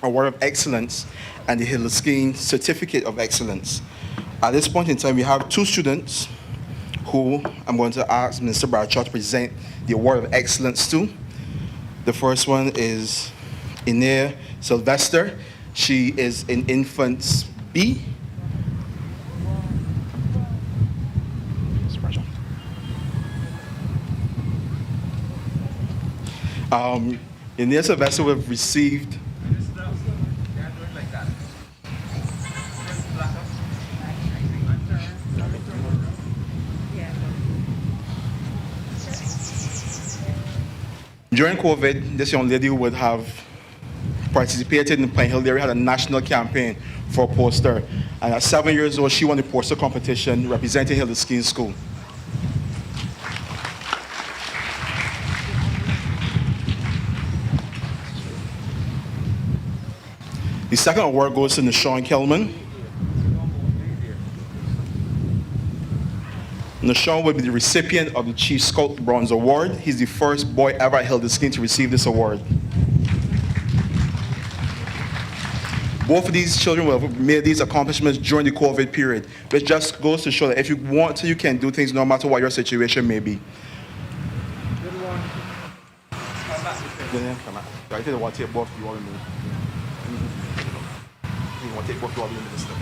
B: Award of Excellence and the Hilda Skeene Certificate of Excellence. At this point in time, we have 2 students who I'm going to ask Minister Bradshaw to present the Award of Excellence to. The first one is Inea Sylvester. She is in Infants B. Inea Sylvester will have received during COVID, this young lady would have participated in Pine Hill. They had a national campaign for a poster. And at 7 years old, she won the poster competition representing Hilda Skeene School. The second award goes to Nishawn Kelman. Nishawn will be the recipient of the Chief Scout Bronze Award. He's the first boy ever at Hilda Skeene to receive this award. Both of these children will have made these accomplishments during the COVID period, which just goes to show that if you want to, you can do things no matter what your situation may be. Come you want to take what to the minister?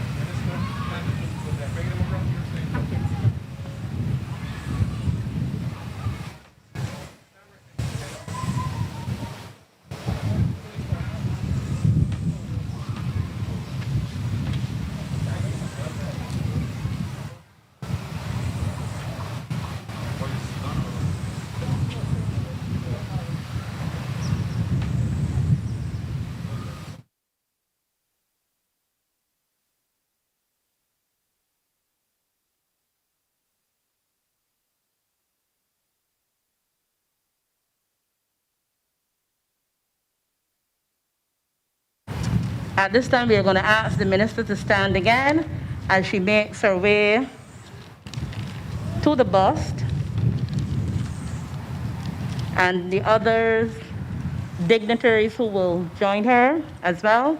A: At this time, we are going to ask the minister to stand again as she makes her way to the bust, and the other dignitaries who will join her as well.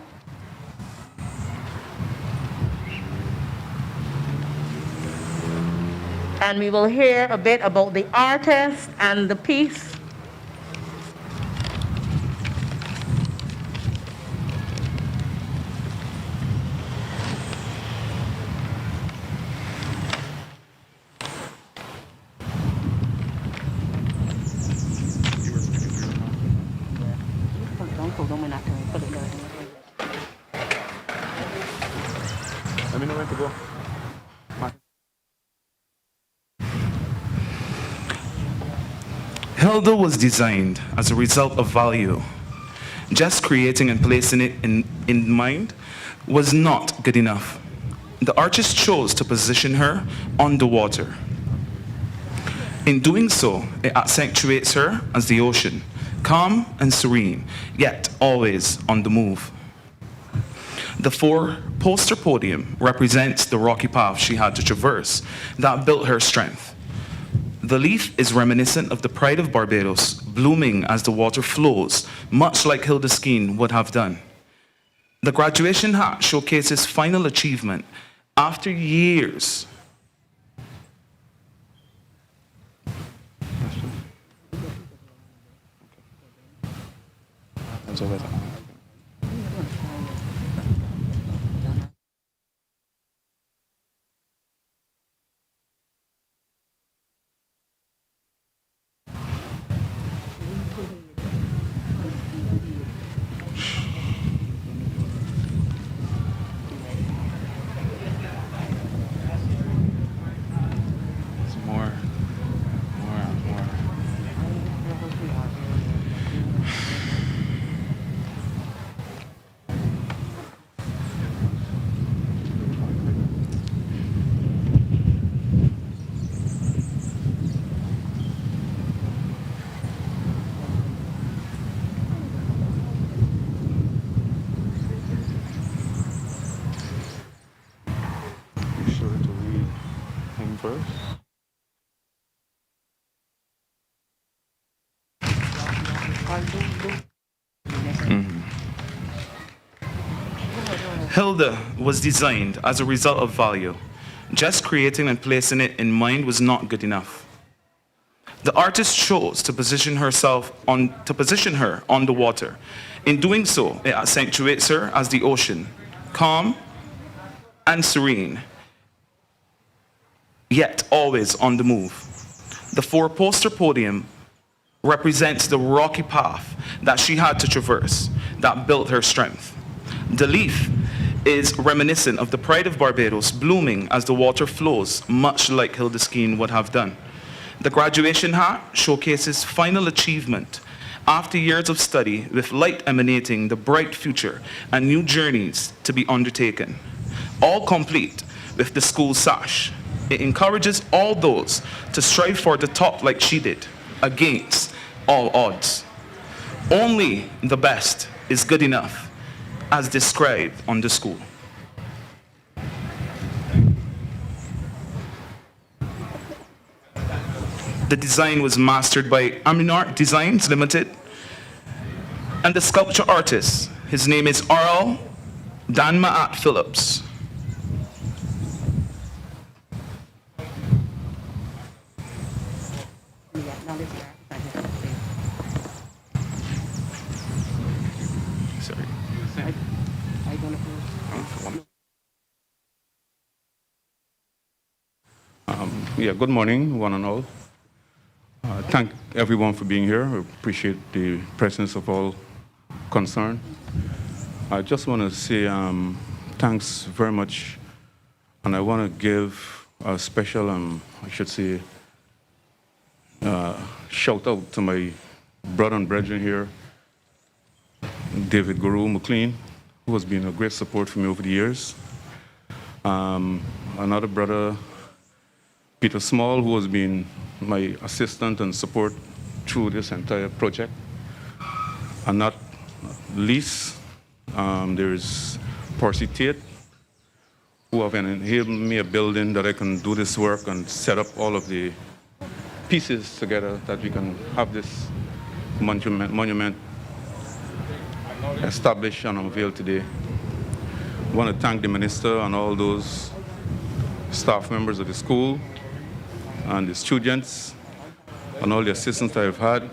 A: And we will hear a bit about the artist and the piece.
B: Let me know when to go.
K: Hilda was designed as a result of value. Just creating and placing it in mind was not good enough. The artist chose to position her underwater. In doing so, it accentuates her as the ocean, calm and serene, yet always on the move. The four-poster podium represents the rocky path she had to traverse that built her strength. The leaf is reminiscent of the pride of Barbados, blooming as the water flows, much like Hilda Skeene would have done. The graduation hat showcases final achievement after years. Hilda was designed as a result of value. Just creating and placing it in mind was not good enough. The artist chose to position her underwater. In doing so, it accentuates her as the ocean, calm and serene, yet always on the move. The four-poster podium represents the rocky path that she had to traverse that built her strength. The leaf is reminiscent of the pride of Barbados, blooming as the water flows, much like Hilda Skeene would have done. The graduation hat showcases final achievement after years of study, with light emanating the bright future and new journeys to be undertaken. All complete with the school sash. It encourages all those to strive for the top like she did, against all odds. Only the best is good enough, as described on the school. The design was mastered by Aminart Designs Limited, and the sculpture artist, his name is Arl Danmaat Phillips. Sorry.
L: Good morning, one and all. Thank everyone for being here. I appreciate the presence of all concerned. I just want to say thanks very much, and I want to give a special, I should say, shout out to my brother and brethren here, David Guru McLean, who has been a great support for me over the years. Another brother, Peter Small, who has been my assistant and support through this entire project. And not least, there's Percy Tate, who have enabled me a building that I can do this work and set up all of the pieces together that we can have this monument established and unveiled today. I want to thank the minister and all those staff members of the school and the students and all the assistants I've had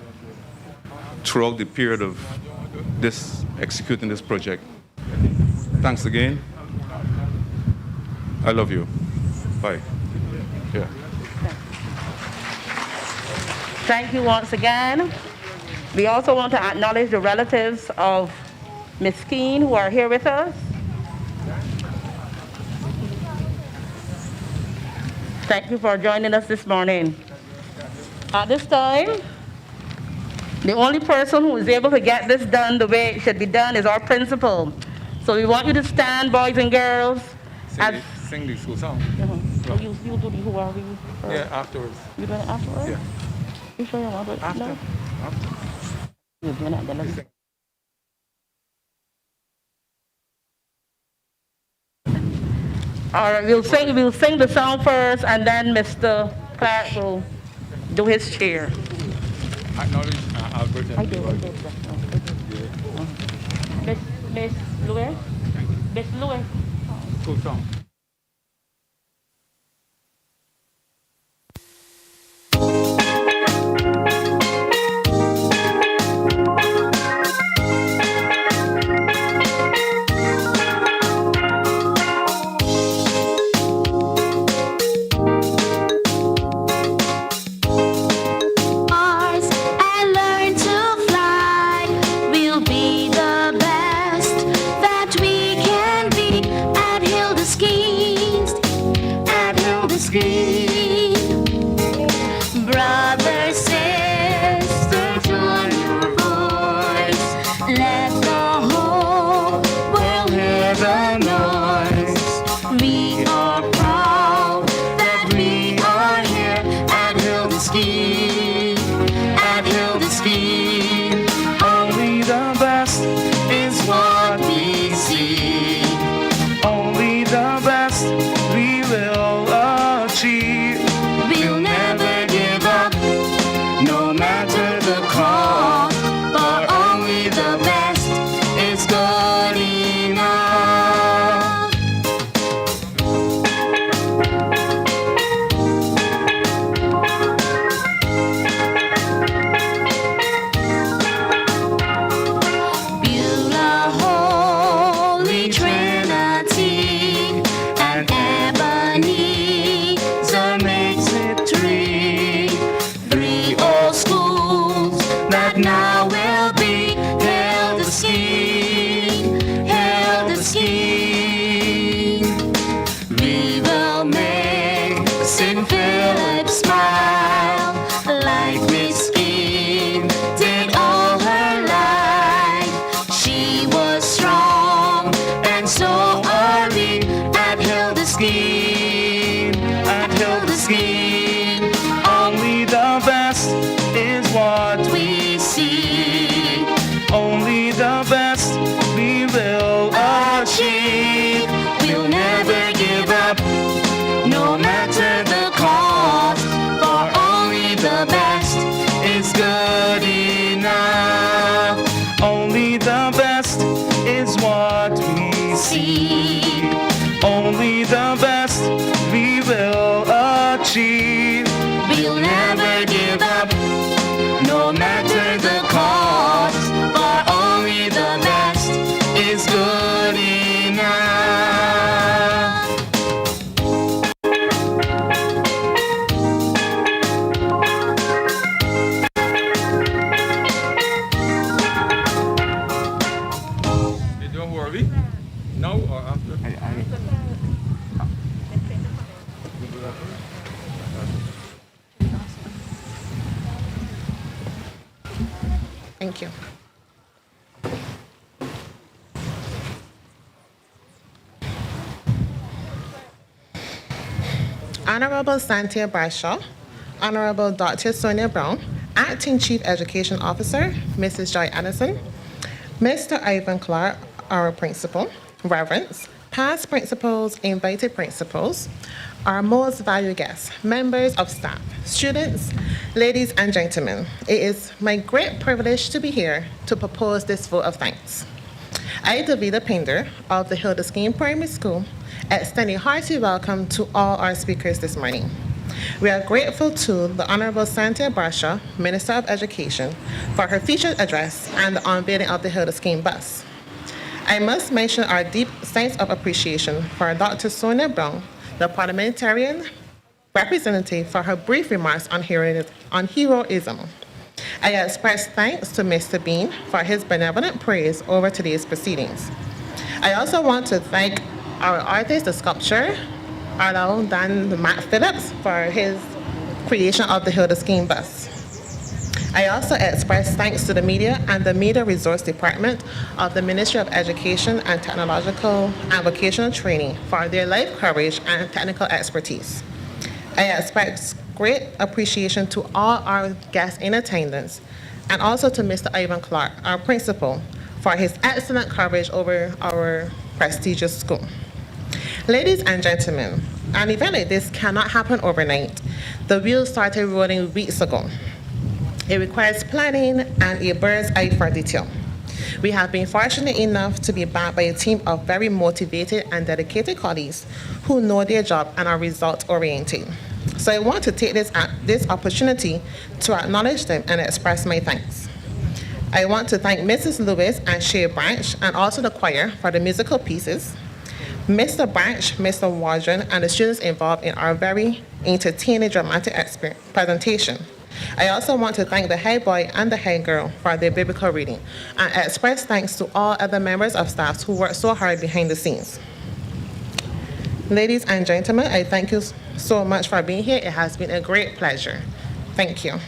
L: throughout the period of this executing this project. Thanks again. I love you. Bye. Yeah.
A: Thank you once again. We also want to acknowledge the relatives of Ms. Skeene who are here with us. Thank you for joining us this morning. At this time, the only person who is able to get this done the way it should be done is our principal. So we want you to stand, boys and girls.
E: Sing the school song.
A: So you do the who are we?
E: Yeah, afterwards.
A: You doing it afterwards?
E: Yeah.
A: You sure you want to do it?
E: After.
A: No? You're doing it, then let's... All right, we'll sing the song first, and then Mr. Clark will do his chair.
E: Acknowledge Albert and
A: I do. Miss Louis? Miss Louis?
E: School song.
K: Only the best is what we see. Only the best we will achieve. We'll never give up, no matter the cost. For only the best is good enough. Beulah, Holy Trinity, and Ebenezer makes it three old schools that now will be Hilda Skeene, Hilda Skeene. We will make St. Philip smile like Miss Skeene did all her life. She was strong, and so are we at Hilda Skeene, at Hilda Skeene. Only the best is what we see. Only the best we will achieve. We'll never give up, no matter the cost. For only the best is good enough. Only the best is what we see. Only the best we will achieve. We'll never give up, no matter the cost. For only the best is good enough.
M: Thank you. Honorable Santia Bradshaw, Honorable Dr. Sonia Brown, Acting Chief Education Officer, Mrs. Joy Addison, Mr. Ivan Clark, our principal, reverends, past principals, invited principals, our most valued guests, members of staff, students, ladies and gentlemen, it is my great privilege to be here to propose this vote of thanks. I, Davida Pinder of the Hilda Skeene Primary School, extend a hearty welcome to all our speakers this morning. We are grateful to the Honorable Santia Bradshaw, Minister of Education, for her featured address and the unveiling of the Hilda Skeene bus. I must mention our deep sense of appreciation for Dr. Sonia Brown, the parliamentarian representative, for her brief remarks on heroism. I express thanks to Mr. Bean for his benevolent praise over today's proceedings. I also want to thank our artist, the sculptor, Arlo Dan Matt Phillips, for his creation of the Hilda Skeene bus. I also express thanks to the media and the Media Resource Department of the Ministry of Education and Technological and Vocational Training for their life coverage and technical expertise. I express great appreciation to all our guests in attendance, and also to Mr. Ivan Clark, our principal, for his excellent coverage over our prestigious school. Ladies and gentlemen, an event like this cannot happen overnight. The wheels started rolling weeks ago. It requires planning and a bird's eye for detail. We have been fortunate enough to be backed by a team of very motivated and dedicated colleagues who know their job and are result-oriented. So I want to take this opportunity to acknowledge them and express my thanks. I want to thank Mrs. Lewis and Shea Branch, and also the choir, for the musical pieces, Mr. Branch, Mr. Wardren, and the students involved in our very entertaining dramatic presentation. I also want to thank the head boy and the head girl for their biblical reading, and express thanks to all other members of staff who worked so hard behind the scenes. Ladies and gentlemen, I thank you so much for being here. It has been a great pleasure. Thank you.